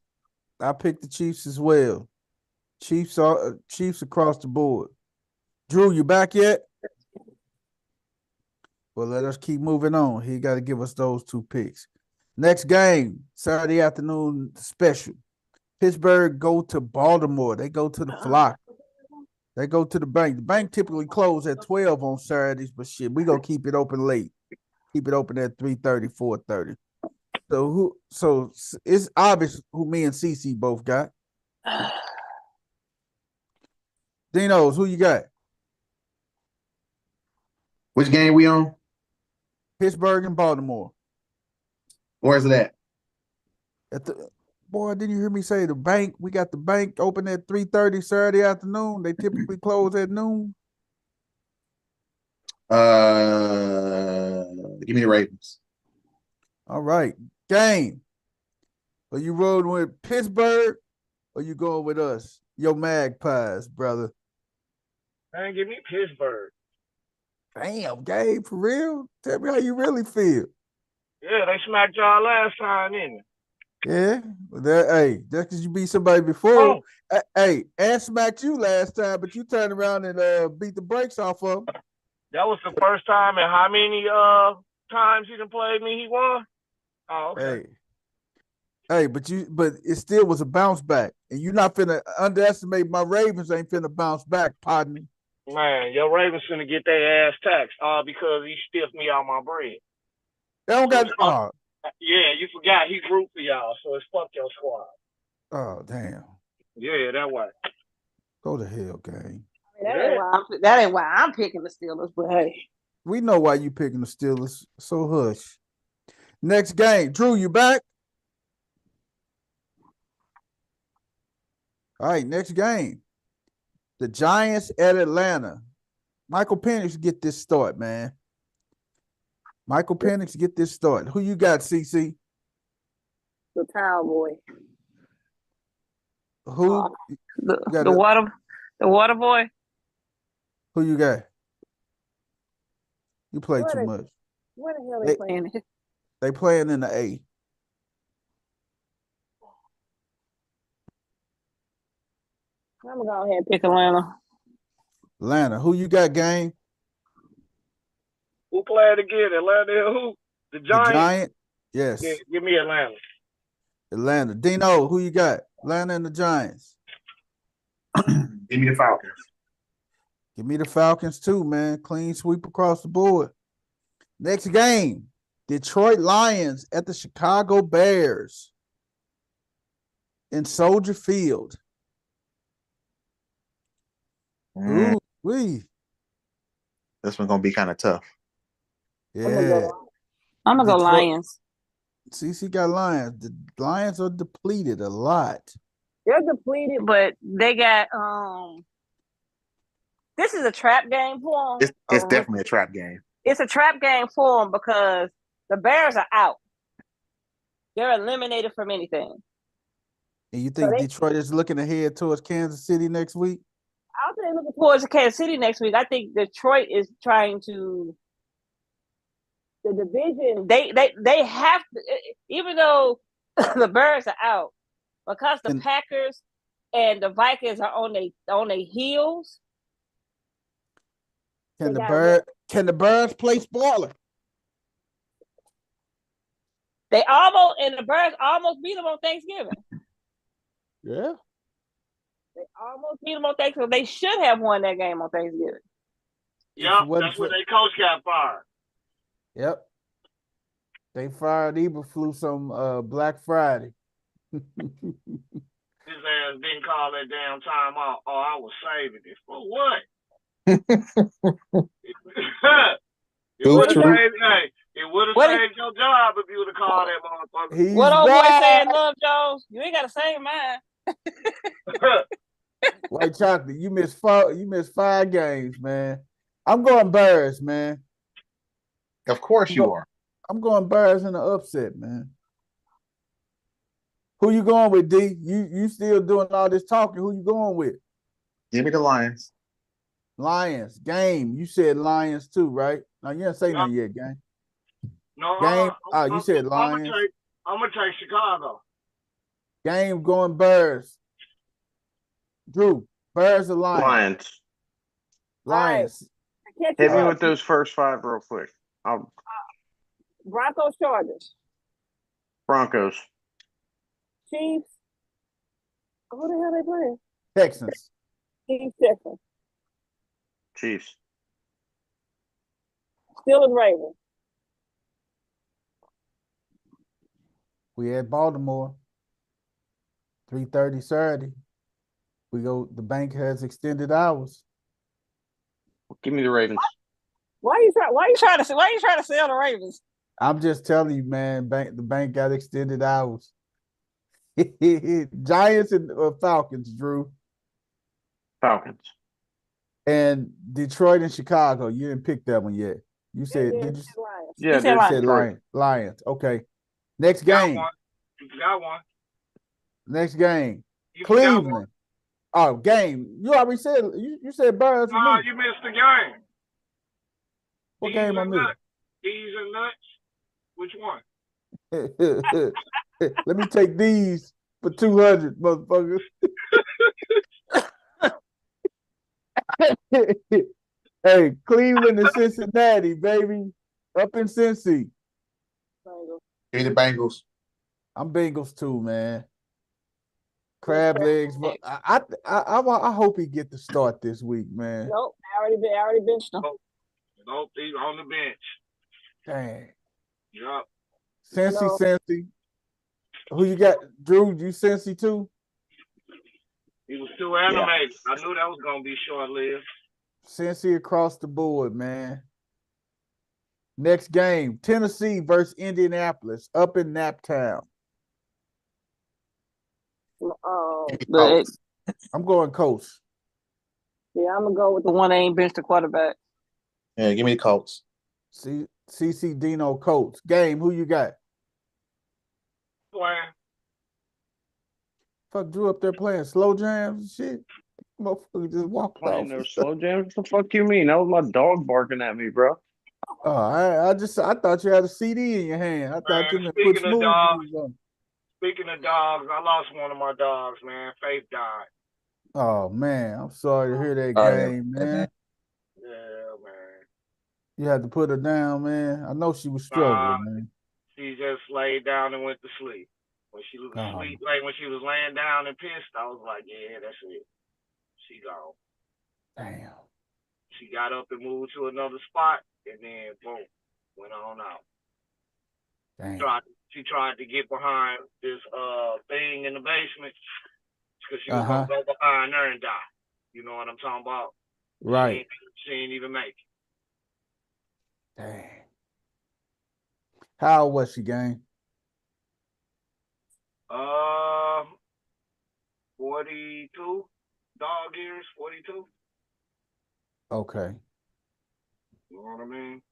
I picked the Chiefs as well. Chiefs across the board. Drew, you back yet? Well, let us keep moving on. He got to give us those two picks. Next game, Saturday afternoon special. Pittsburgh go to Baltimore. They go to the flock. They go to the bank. The bank typically closes at 12 on Saturdays, but shit, we gonna keep it open late. Keep it open at 3:30, 4:30. So it's obvious who me and CC both got. Dinos, who you got? Which game we on? Pittsburgh and Baltimore. Where's it at? Boy, didn't you hear me say the bank? We got the bank open at 3:30 Saturday afternoon. They typically close at noon. Give me the Ravens. All right. Game. Are you rolling with Pittsburgh or you going with us? Your Magpies, brother. Man, give me Pittsburgh. Damn, Gabe, for real? Tell me how you really feel. Yeah, they smacked y'all last time, didn't they? Yeah, that's because you beat somebody before. Oh. Hey, and smacked you last time, but you turned around and beat the brakes off of him. That was the first time, and how many times he done played me? He won. Oh, okay. Hey, but it still was a bounce back, and you're not finna underestimate my Ravens. Ain't finna bounce back, partner. Man, your Ravens finna get their ass taxed, because he stiffed me out my bread. They don't got. Yeah, you forgot he root for y'all, so it's fuck your squad. Oh, damn. Yeah, that way. Go to hell, gang. That ain't why I'm picking the Steelers, but hey. We know why you picking the Steelers, so hush. Next game. Drew, you back? All right, next game. The Giants at Atlanta. Michael Penix get this start, man. Michael Penix get this start. Who you got, CC? The Cowboy. Who got The water boy. Who you got? You play Where too they, much. where the hell They playing? they playing in the A. I'm gonna go ahead and pick Atlanta. Atlanta. Who you got, game? Who played again? Atlanta and who? The The Giants? Giant? Yeah, Yes. give me Atlanta. Atlanta. Dino, who you got? Atlanta and the Giants. Give me the Falcons. Give me the Falcons too, man. Clean sweep across the board. Next game. Detroit Lions at the Chicago Bears in Soldier Field. Ooh, wee. This one's gonna be kind of tough. Yeah. I'm gonna go Detroit- Lions. CC got Lions. The Lions are depleted a lot. They're depleted, but they got this is a trap game for them. It's definitely a trap game. It's a trap game for them because the Bears are out. They're eliminated from anything. And you think So Detroit is looking ahead towards Kansas City next week? I don't think they're looking towards Kansas City next week. I think Detroit is trying to the division. They have to, even though the Bears are out, because the Packers and the Vikings are on their heels. Can the Bears play spoiler? The Bears almost beat them on Thanksgiving. Yeah. They almost beat them on Thanksgiving. They should have won that game on Thanksgiving. Yep, that's when their coach got fired. Yep. They fired Eberflus on Black Friday. His ass didn't call that damn time off. Oh, I was saving it. For what? It would have saved your job if you would have called that motherfucker. What old boy saying, Love Jones? You ain't got to save mine. White Chocolate, you missed 5 games, man. I'm going Bears, man. Of course you are. I'm going Bears in the upset, man. Who you going with, D? You still doing all this talking. Who you going with? Give me the Lions. Lions. Game. You said Lions too, right? No, you didn't say nothing yet, Game. No, Game. You said Lions. I'm going to take Chicago. Game going Bears. Drew, Bears or Lions? Lions. Right. Hit me with those first 5 real quick. Broncos, Chargers. Broncos. Chiefs. Who the hell they playing? Texans. Chiefs, Texans. Chiefs. Steelers, Ravens. We at Baltimore. 3:30 Saturday. The bank has extended hours. Give me the Ravens. Why you trying to sell the Ravens? I'm just telling you, man. The bank got extended hours. Giants and Falcons, Drew. Falcons. And Detroit and Chicago. You didn't pick that one yet. You said, did you? Lions. Yeah, you said Lions. Lions. Okay. Next game. You got one. Next game. Cleveland. Oh, game. You already said you said Bears. No, you missed the game. What game I missed? These and nuts. Which one? Let me take these for 200, motherfucker. Hey, Cleveland and Cincinnati, baby. Up in Cincy. Give me the Bengals. I'm Bengals too, man. Crab legs. I hope he get the start this week, man. Nope, I already benched him. Nope, he's on the bench. Dang. Yep. Cincy. Who you got? Drew, you Cincy too? He was too animated. Yeah. I knew that was gonna be short-lived. Cincy across the board, man. Next game, Tennessee versus Indianapolis up in Naptown. I'm going Colts. Yeah, I'm gonna go with the one that ain't benched the quarterback. Yeah, give me the Colts. CC Dino Colts. Game, who you got? Playing. Fuck Drew up there playing slow jams and shit. Motherfucker just walked Playing off. those slow jams. What the fuck you mean? That was my dog barking at me, bro. Oh, I thought you had a CD in your hand. I thought Man, you meant put smooth moves on. speaking of dogs, I lost one of my dogs, man. Faith died. Oh man, I'm sorry to hear that Oh, yeah. game, man. Yeah, man. You had to put her down, man. I know she was struggling, man. She just laid down and went to sleep. When she was asleep, like when she was laying down and pissed, I was like, yeah, that's it. She gone. Damn. She got up and moved to another spot, and then boom, went on out. Damn. She tried to get behind this thing in the basement because she was gonna go behind there and die. You know what I'm talking about? Right. She ain't even make it. Damn. How old was she, gang? 42 dog years, 42. Okay. You know what I mean?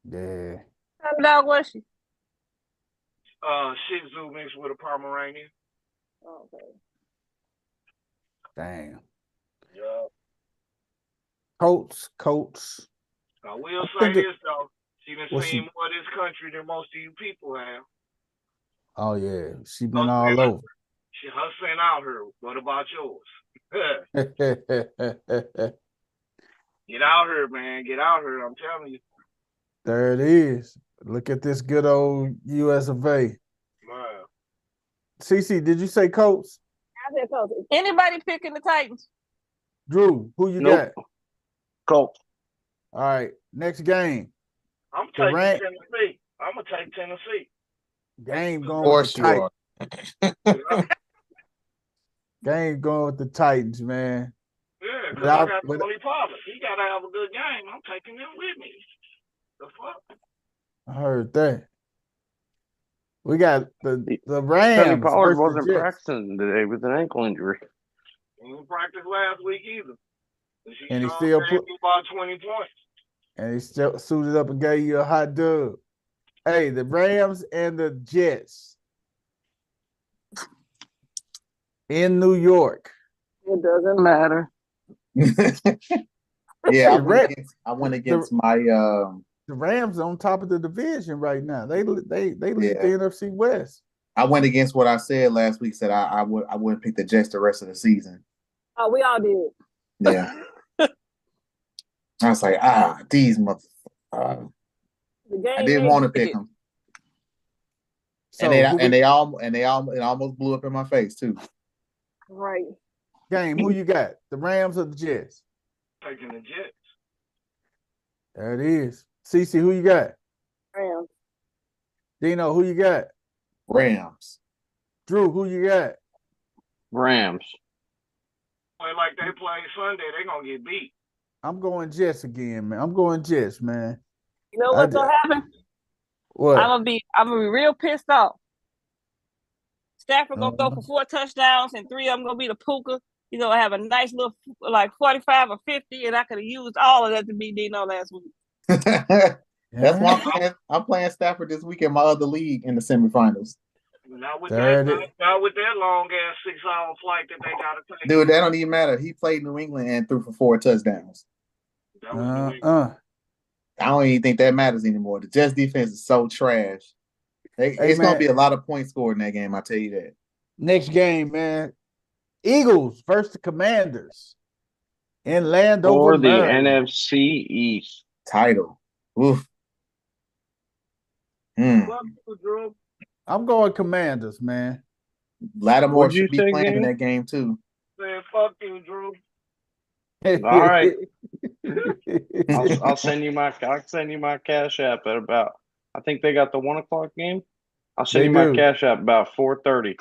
Yeah. How dog was she? Shih Tzu mixed with a Pomeranian. Okay. Damn. Yeah. Coats. I will say this though, she done seen more of this country than most of you people have. Oh yeah, she been all over. Her scent out her. What about yours? Get out here, man. Get out here. I'm telling you. There it is. Look at this good old US of A. Wow. CC, did you say Colts? I said Colts. Anybody picking the Titans? Drew, who you got? Colts. All right, next game. I'm taking Tennessee. I'm gonna take Tennessee. Game going with the Titans. Game going with the Titans, man. Yeah, because I got Tony Pollard. He gotta have a good game. I'm taking him with me. The fuck? I heard that. We got the Rams. Tony Pollard wasn't practicing today with an ankle injury. He didn't practice last week either. And he still put about 20 points. And he still suited up and gave you a hot dub. Hey, the Rams and the Jets in New York. It doesn't matter. Yeah, I went against my the Rams on top of the division right now. They lead the NFC West. I went against what I said last week. Said I wouldn't pick the Jets the rest of the season. Oh, we all did. Yeah. I was like, these motherfuckers. I didn't want to pick them. So it almost blew up in my face too. Right. Game, who you got? The Rams or the Jets? Taking the Jets. There it is. CC, who you got? Rams. Dino, who you got? Rams. Drew, who you got? Rams. Play like they play Sunday, they gonna get beat. I'm going Jets again, man. I'm going Jets, man. You know what's gonna happen? What? I'm gonna be real pissed off. Stafford gonna go for 4 touchdowns and 3 of them gonna be the Puka. You know, have a nice little like 45 or 50, and I could have used all of that to beat Dino last week. That's why I'm playing Stafford this week in my other league in the semifinals. Not with that long ass 6-hour flight that they gotta take. Dude, that don't even matter. He played New England and threw for 4 touchdowns. I don't even think that matters anymore. The Jets defense is so trash. It's gonna be a lot of points scored in that game. I tell you that. Next game, man. Eagles versus the Commanders in Landover, for the Maryland. NFC East title. Oof. I'm going Commanders, man. Lattimore should be playing in that game too. Man, fuck you, Drew. All right. I'll send you my cash app at about. I think they got the 1 o'clock game. I'll send you my cash app about 4:30.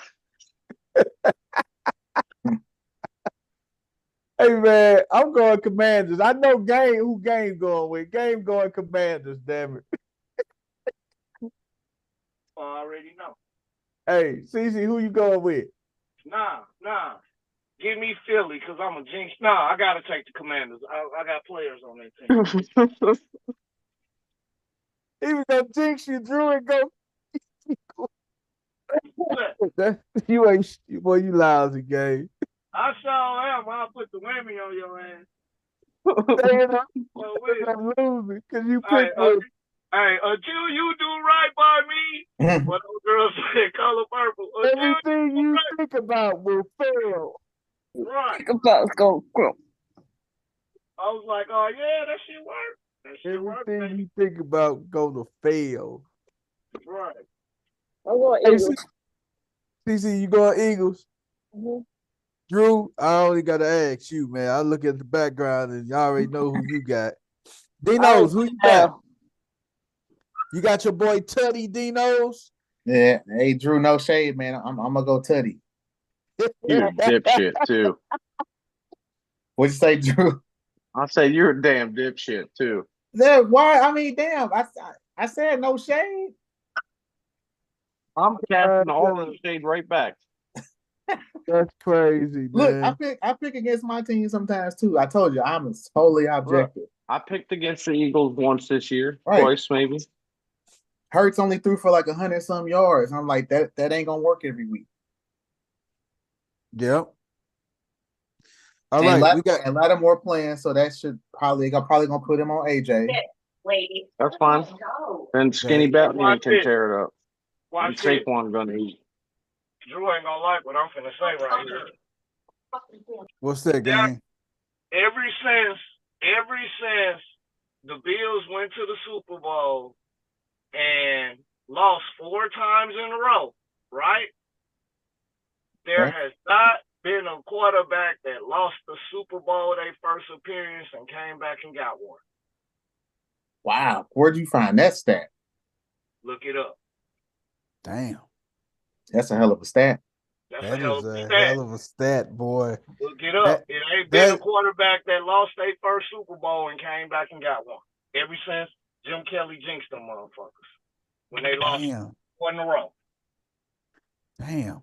Hey man, I'm going Commanders. I know who Game going with. Game going Commanders, damn it. I already know. Hey, CC, who you going with? Nah. Give me Philly because I'm a jinx. Nah, I gotta take the Commanders. I got players on that team. He was gonna jinx you, Drew, and go. You ain't, boy, you lousy, gang. I sure am. I'll put the whammy on your ass. Well, I'm losing because you picked one. Hey, until you do right by me, what those girls say, color purple. Everything you think about will fail. Right. Let's go. I was like, oh yeah, that shit work. That shit work. Everything you think about gonna fail. Right. I'm going Eagles. CC, you going Eagles? Mm-hmm. Drew, I only gotta ask you, man. I look at the background and you already know who you got. Dinos, who you got? You got your boy Tutty Dinos? Yeah. Hey, Drew, no shade, man. I'm gonna go Tutty. You dipshit too. What'd you say, Drew? I say you're a damn dipshit too. Why? I mean, damn. I said no shade. I'm casting all the shade right back. That's crazy, man. Look, I pick against my team sometimes too. I told you I'm totally objective. Look, I picked against the Eagles once this year, right. Twice maybe. Hurts only threw for like 100-some yards. I'm like, that ain't gonna work every week. Yep. All right, we got Lattimore playing, so that should probably gonna put him on AJ. That's fine. Then Skinny Batman can tear it up. And Saquon gonna eat. Drew ain't gonna like what I'm finna say right here. What's that, gang? Ever since the Bills went to the Super Bowl and lost 4 times in a row, right? There has not been a quarterback that lost the Super Bowl their first appearance and came back and got one. Wow. Where'd you find that stat? Look it up. Damn. That's a hell of a stat. That is a hell of a stat, boy. Look it up. It ain't been a quarterback that lost their first Super Bowl and came back and got one. Ever since Jim Kelly jinxed them motherfuckers. When they lost 4 in a row. Damn.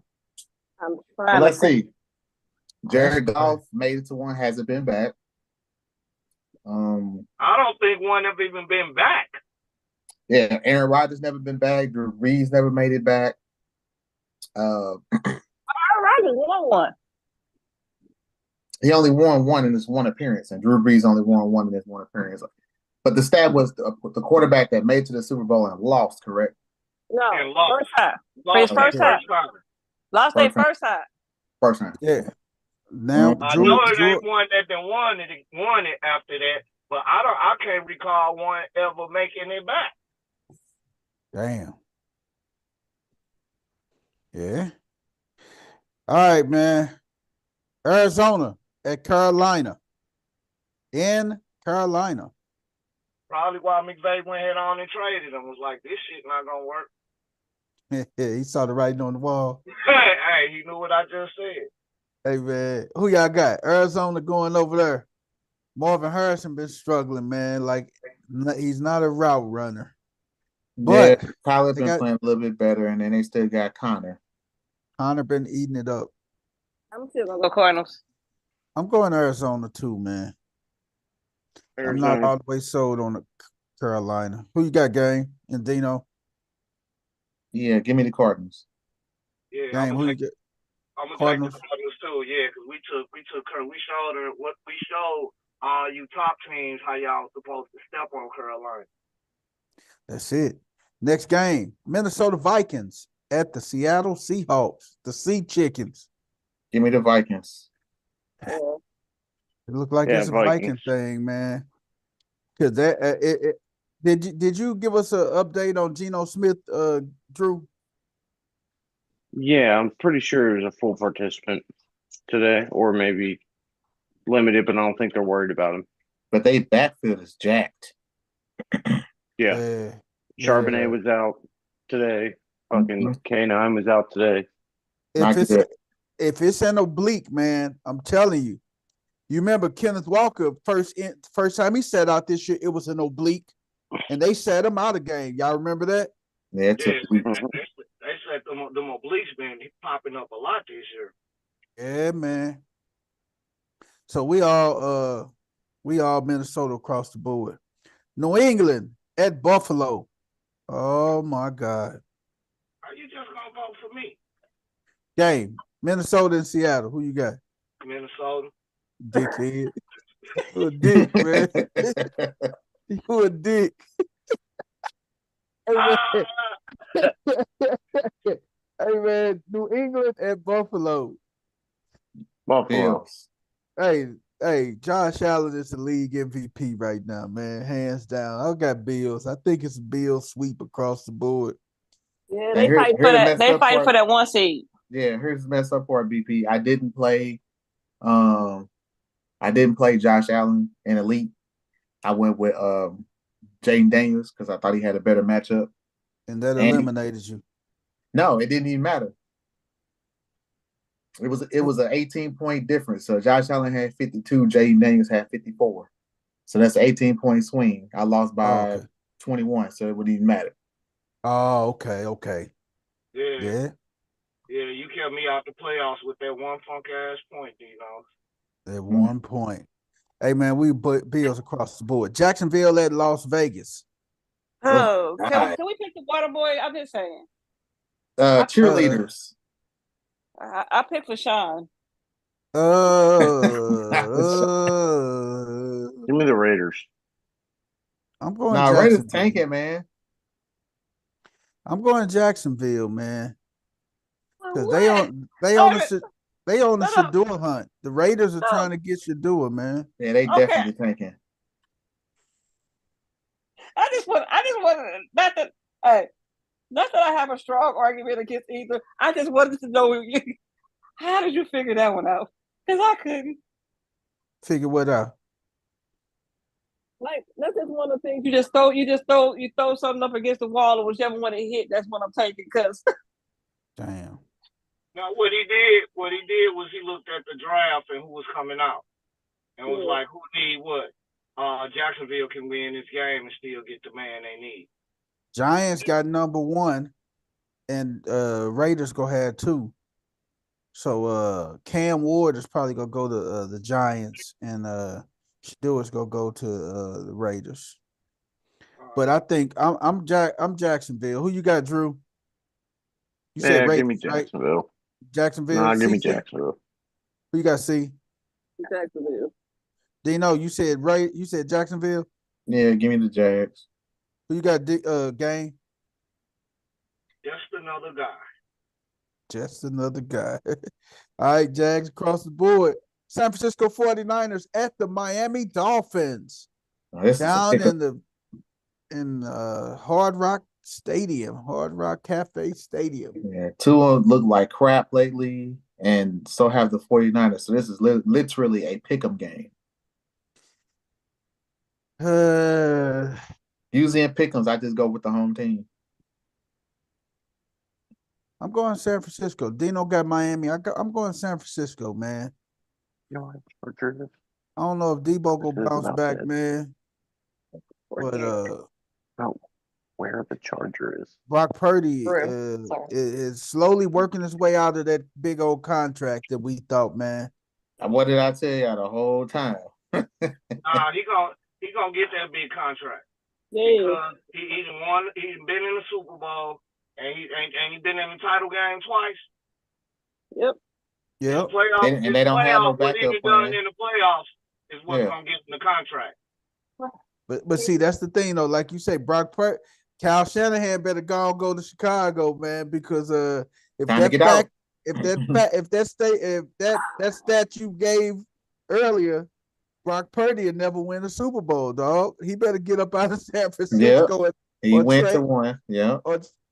Well, let's see. Jared Goff made it to one, hasn't been back. I don't think one have even been back. Yeah, Aaron Rodgers never been back. Drew Brees never made it back. Aaron Rodgers won one. He only won one in his one appearance, and Drew Brees only won one in his one appearance. But the stat was the quarterback that made it to the Super Bowl and lost, correct? No, first time. First time. Lost their first time. First time. Yeah. Now I know it ain't one that then won it after that, but I can't recall one ever making it back. Damn. Yeah. All right, man. Arizona at Carolina. In Carolina. Probably why McVay went head on and traded him. Was like, this shit not gonna work. He saw the writing on the wall. Hey, he knew what I just said. Hey, man, who y'all got? Arizona going over there. Marvin Harrison been struggling, man. Like, he's not a route runner. But yeah, Kyler's been playing a little bit better, and then they still got Connor. Connor been eating it up. I'm still gonna go Cardinals. I'm going Arizona too, man. I'm not all the way sold on the Carolina. Who you got, gang? And Dino? Yeah, give me the Cardinals. Yeah, gang, who you get? I'm gonna take the Cardinals too. Yeah, because we showed you top teams how y'all supposed to step on Carolina. That's it. Next game, Minnesota Vikings at the Seattle Seahawks, the Sea Chickens. Give me the Vikings. Yeah. It looked like it's a Viking thing, man. Because did you give us an update on Geno Smith, Drew? Yeah, I'm pretty sure he was a full participant today, or maybe limited, but I don't think they're worried about him. But they backfield is jacked. Yeah. Charbonnet was out today. Fucking K9 was out today. If it's an oblique, man, I'm telling you. You remember Kenneth Walker first time he sat out this year, it was an oblique, and they sat him out of game. Y'all remember that? Yeah, they said them obliques been popping up a lot this year. Yeah, man. So we all Minnesota across the board. New England at Buffalo. Oh my God. Are you just gonna vote for for me. Game. Minnesota and Seattle. Who you got? Minnesota. Dickhead. You a dick, man. You a dick. Hey, man. Hey, man. New England and Buffalo. Buffalo. Hey, Josh Allen is the league MVP right now, man. Hands down. I got Bills. I think it's a Bills sweep across the board. Yeah, they fight for that. They fight for that 1 seed. Yeah, here's the mess up part, BP. I didn't play Josh Allen in Elite. I went with Jaden Daniels because I thought he had a better matchup. And that eliminated you. No, it didn't even matter. It was an 18-point difference. So Josh Allen had 52, Jaden Daniels had 54. So that's an 18-point swing. I lost by 21, so it wouldn't even matter. Oh, okay. Yeah. Yeah, you kept me out the playoffs with that one funk ass point, That 1 point. Hey, man, we put Bills across the board. Jacksonville at Las Vegas. Oh, can we pick the water boy? I'm just saying. Cheerleaders. I picked for Sean. Give me the Raiders. I'm going Jacksonville. Raiders tanking, man. I'm going Jacksonville, man. Because they own the Shadua hunt. The Raiders are trying to get Shadua, man. Yeah, they definitely tanking. I just want not that I have a strong argument against either. I just wanted to know how did you figure that one out? Because I couldn't. Figure what out? Like that's just one of the things you throw something up against the wall and whichever one it hit, that's what I'm taking. Cause damn. Now what he did was he looked at the draft and who was coming out, and was like, who need what? Jacksonville can win this game and still get the man they need. Giants got number 1, and Raiders go have 2. So Cam Ward is probably gonna go to the Giants, and Shadua's gonna go to the Raiders. But I think I'm Jacksonville. Who you got, Drew? You said Raiders, give me Jacksonville. Right? Jacksonville. Nah, give me Jacksonville. Who you got, C? Jacksonville. Dino, you said You said Jacksonville. Yeah, give me the Jags. Who you got, Game? Just another guy. Just another guy. All right, Jags across the board. San Francisco 49ers at the Miami Dolphins. Down in Hard Rock Stadium, Hard Rock Cafe Stadium. Yeah, Tua looked like crap lately, and so have the 49ers. So this is literally a pick'em game. Usually in pick'ems, I just go with the home team. I'm going San Francisco. Dino got Miami. I'm going San Francisco, man. You know what Chargers? I don't know if Debo go bounce back, man. But where the Chargers? Brock Purdy is slowly working his way out of that big old contract that we thought, man. What did I tell you the whole time? He gonna get that big contract. Because he's been in the Super Bowl and he's been in the title game twice. Yep. And they don't have no backup plan. In the playoffs is what's gonna get him the contract. But see, that's the thing though. Like you say, Kyle Shanahan better go to Chicago, man, because if that stat you gave earlier, Brock Purdy would never win a Super Bowl, dog. He better get up out of San Francisco. Yep. He went to one,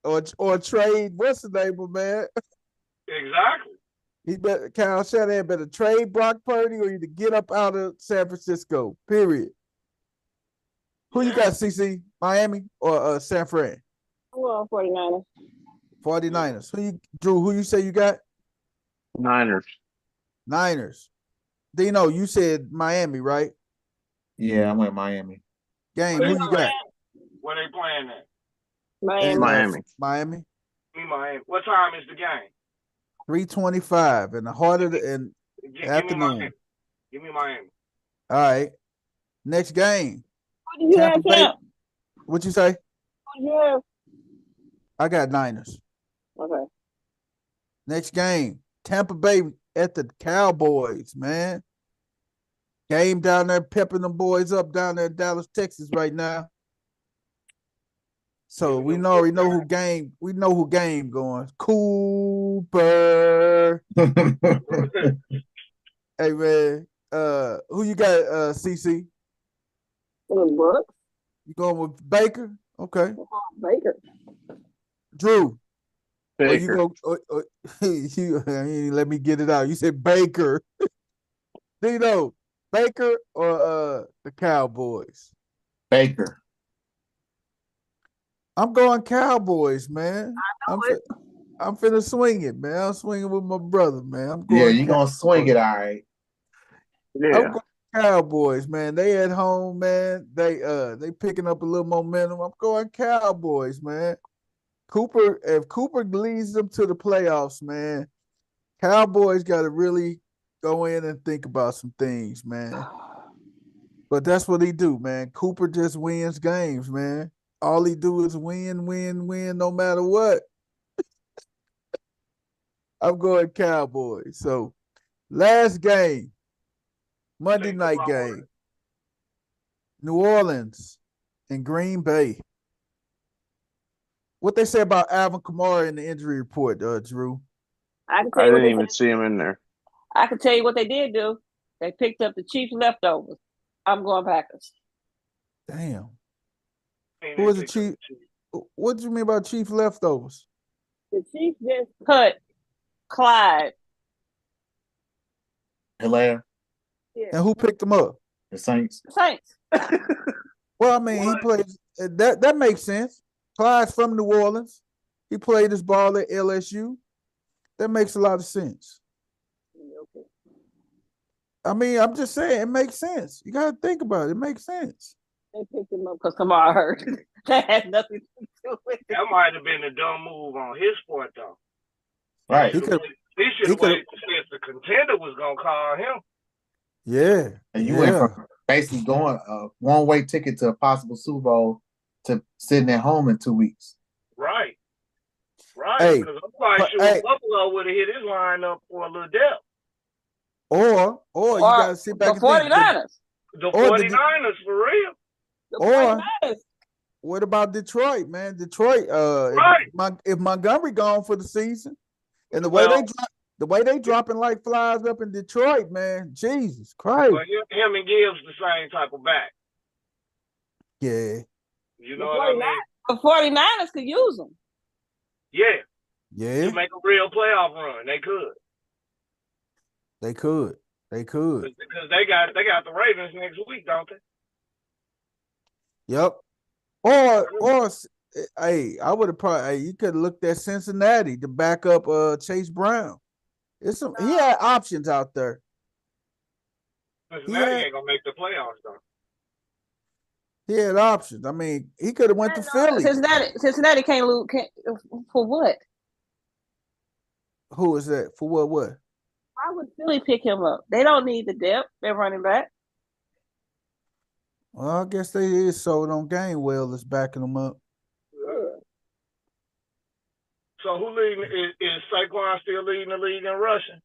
or trade. What's the name of man? Exactly. Kyle Shanahan better trade Brock Purdy or either get up out of San Francisco. Period. Who you got, CC? Miami or San Fran? Well, 49ers. 49ers. Who you say you got? Niners. Dino, you said Miami, right? Yeah, I went Miami. Game, who you got? Where they playing at? Miami. Miami. What time is the game? 3:25 in the heart of the afternoon. Give me Miami. All right. Next game. What do you have, Champ? What you say? What do you have? I got Niners. Okay. Next game, Tampa Bay at the Cowboys, man. Game down there, pepping them boys up down there in Dallas, Texas right now. So we already know who game. We know who game going. Cooper. Hey man, who you got? CC. What? You going with Baker? Okay. Baker. Drew. Baker. You let me get it out. You said Baker. Dino, Baker or the Cowboys? Baker. I'm going Cowboys, man. I'm finna swing it, man. I'm swinging with my brother, man. I'm going. Yeah, you gonna swing it, all right. Yeah. I'm going Cowboys, man. They at home, man. They picking up a little momentum. I'm going Cowboys, man. If Cooper leads them to the playoffs, man, Cowboys got to really go in and think about some things, man. But that's what he do, man. Cooper just wins games, man. All he do is win, no matter what. I'm going Cowboys. So last game, Monday night game, New Orleans and Green Bay. What they say about Alvin Kamara in the injury report, Drew? I didn't even see him in there. I can tell you what they did do. They picked up the Chiefs leftovers. I'm going Packers. Damn. Who was the Chief? What do you mean by Chief leftovers? The Chiefs just cut Clyde. Hilaire. Yeah. And who picked him up? The Saints. Saints. Well, I mean, he plays that makes sense. Clyde's from New Orleans. He played his ball at LSU. That makes a lot of sense. Okay. I mean, I'm just saying it makes sense. You gotta think about it. It makes sense. They picked him up because Kamara hurt. That has nothing to do with it. That might have been a dumb move on his part, though. Right. He should have waited to see if the contender was gonna call him. Yeah. And you went from basically going a one-way ticket to a possible Super Bowl to sitting at home in 2 weeks. Right. Right. Because I'm quite sure Buffalo would have hit his line up for a little depth. Or you gotta sit back and 49ers. The 49ers for real. Or what about Detroit, man? Detroit, if Montgomery gone for the season, and the way they dropping like flies up in Detroit, man, Jesus Christ. But him and Gibbs the same type of back. Yeah. You know what I mean? The 49ers could use them. Yeah. Yeah. To make a real playoff run, they could. Because they got the Ravens next week, don't they? Yep. Or hey, I would have probably you could have looked at Cincinnati to back up Chase Brown. He had options out there. Cincinnati ain't gonna make the playoffs though. He had options. I mean, he could have went to Philly. Cincinnati can't lose for what? Who is that? For what? Why would Philly pick him up? They don't need the depth. They're running back. Well, I guess they is sold on Gainwell that's backing them up. Yeah. So who leading? Is Saquon still leading the league in rushing?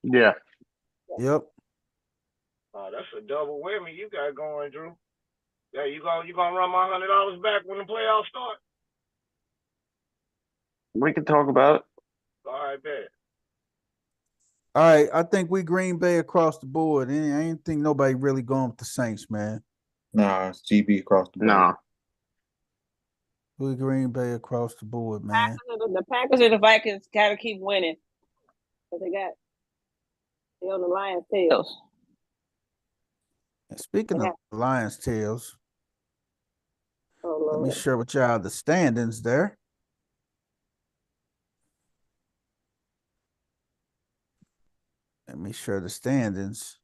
Yeah. Yep. Oh, that's a double whammy you got going, Drew. Yeah, you gonna run my $100 back when the playoffs start? We can talk about it. All right, bet. All right, I think we Green Bay across the board. I ain't think nobody really going with the Saints, man. Nah, it's GB across the board. Nah. We Green Bay across the board, man. The Packers and the Vikings gotta keep winning. Because they on the Lions' tails. And speaking of Lions' tails, let me share with y'all the standings there. Let me share the standings.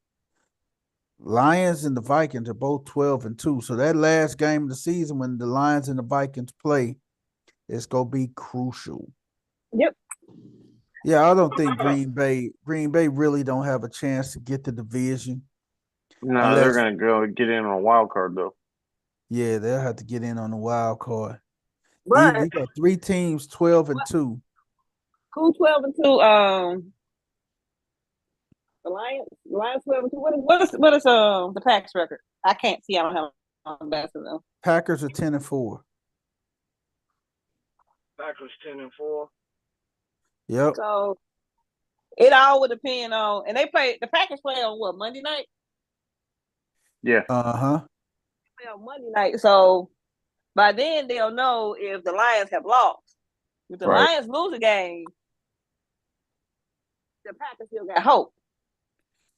Lions and the Vikings are both 12-2. So that last game of the season when the Lions and the Vikings play, it's gonna be crucial. Yep. Yeah, I don't think Green Bay really don't have a chance to get the division. No, they're gonna go get in on a wild card though. Yeah, they'll have to get in on the wild card. But you got 3 teams 12-2. Who 12-2? The Lions. The Lions 12-2. What is the Packers record? I can't see. I don't have on back of them. Packers are 10-4. Packers 10-4. Yep. So it all would depend on, and the Packers play on what, Monday night? Yeah. Play on Monday night. So by then they'll know if the Lions have lost. If the Lions lose a game, the Packers still got hope.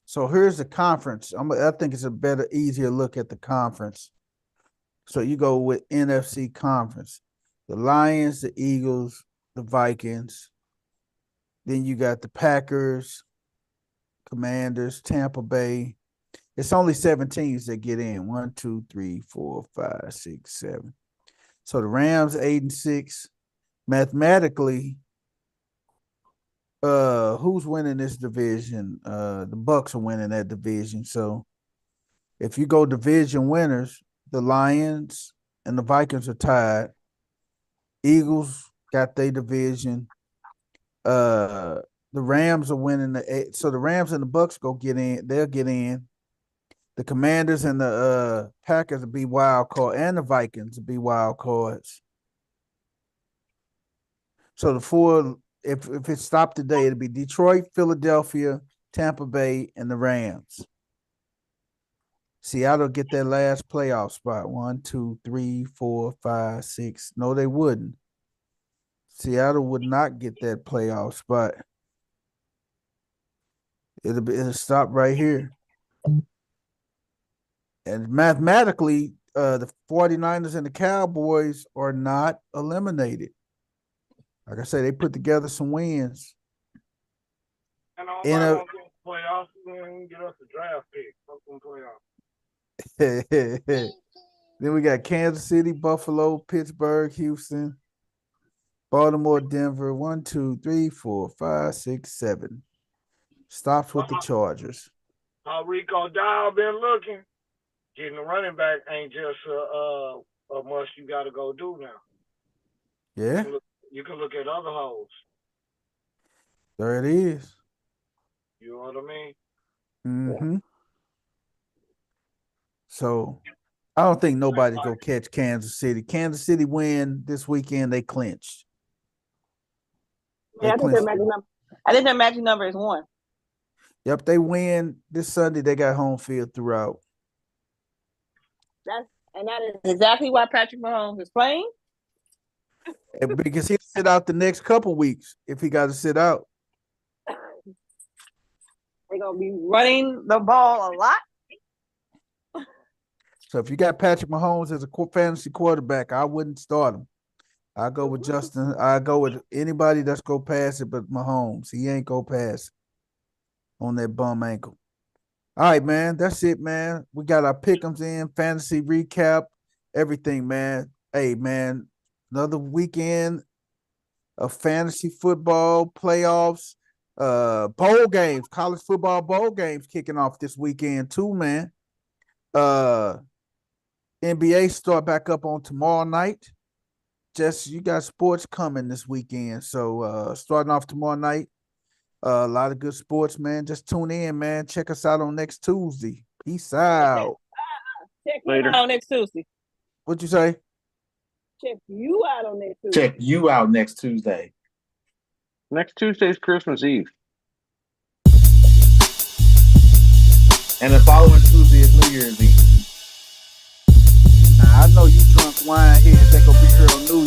So here's the conference. I think it's a better, easier look at the conference. So you go with NFC conference. The Lions, the Eagles, the Vikings. Then you got the Packers, Commanders, Tampa Bay. It's only 7 teams that get in. 1, 2, 3, 4, 5, 6, 7. So the Rams 8-6. Mathematically, who's winning this division? The Bucks are winning that division. So if you go division winners, the Lions and the Vikings are tied. Eagles got their division. The Rams are winning so the Rams and the Bucks go get in. They'll get in. The Commanders and the Packers will be wild card, and the Vikings will be wild cards. So the 4, if it stopped today, it'd be Detroit, Philadelphia, Tampa Bay, and the Rams. Seattle get that last playoff spot. 1, 2, 3, 4, 5, 6. No, they wouldn't. Seattle would not get that playoff spot. It'll stop right here. And mathematically, the 49ers and the Cowboys are not eliminated. Like I said, they put together some wins. And all my playoffs, then get us a draft pick. Then we got Kansas City, Buffalo, Pittsburgh, Houston, Baltimore, Denver. 1, 2, 3, 4, 5, 6, 7. Stops with the Chargers. How Rico Dial been looking? Getting a running back ain't just a must you got to go do now. Yeah. You can look at other holes. There it is. You know what I mean? Mm-hmm. So I don't think nobody's going to catch Kansas City. Kansas City win this weekend, they clinched. I think their magic number is 1. Yep, they win this Sunday. They got home field throughout. That is exactly why Patrick Mahomes is playing. Because he'll sit out the next couple weeks if he got to sit out. They're going to be running the ball a lot. So if you got Patrick Mahomes as a fantasy quarterback, I wouldn't start him. I go with Justin. I go with anybody that's go pass it, but Mahomes. He ain't go pass it on that bum ankle. All right, man. That's it, man. We got our Pickems in, fantasy recap, everything, man. Hey, man, another weekend of fantasy football playoffs, bowl games, college football bowl games kicking off this weekend too, man. NBA start back up on tomorrow night. Just you got sports coming this weekend. So starting off tomorrow night. A lot of good sports, man. Just tune in, man. Check us out on next Tuesday. Peace out. Check me out on next Tuesday. What'd you say? Check you out on next Tuesday. Check you out next Tuesday. Next Tuesday's Christmas Eve. And the following Tuesday is New Year's Eve. Now, I know you drunk wine heads ain't gonna be here on New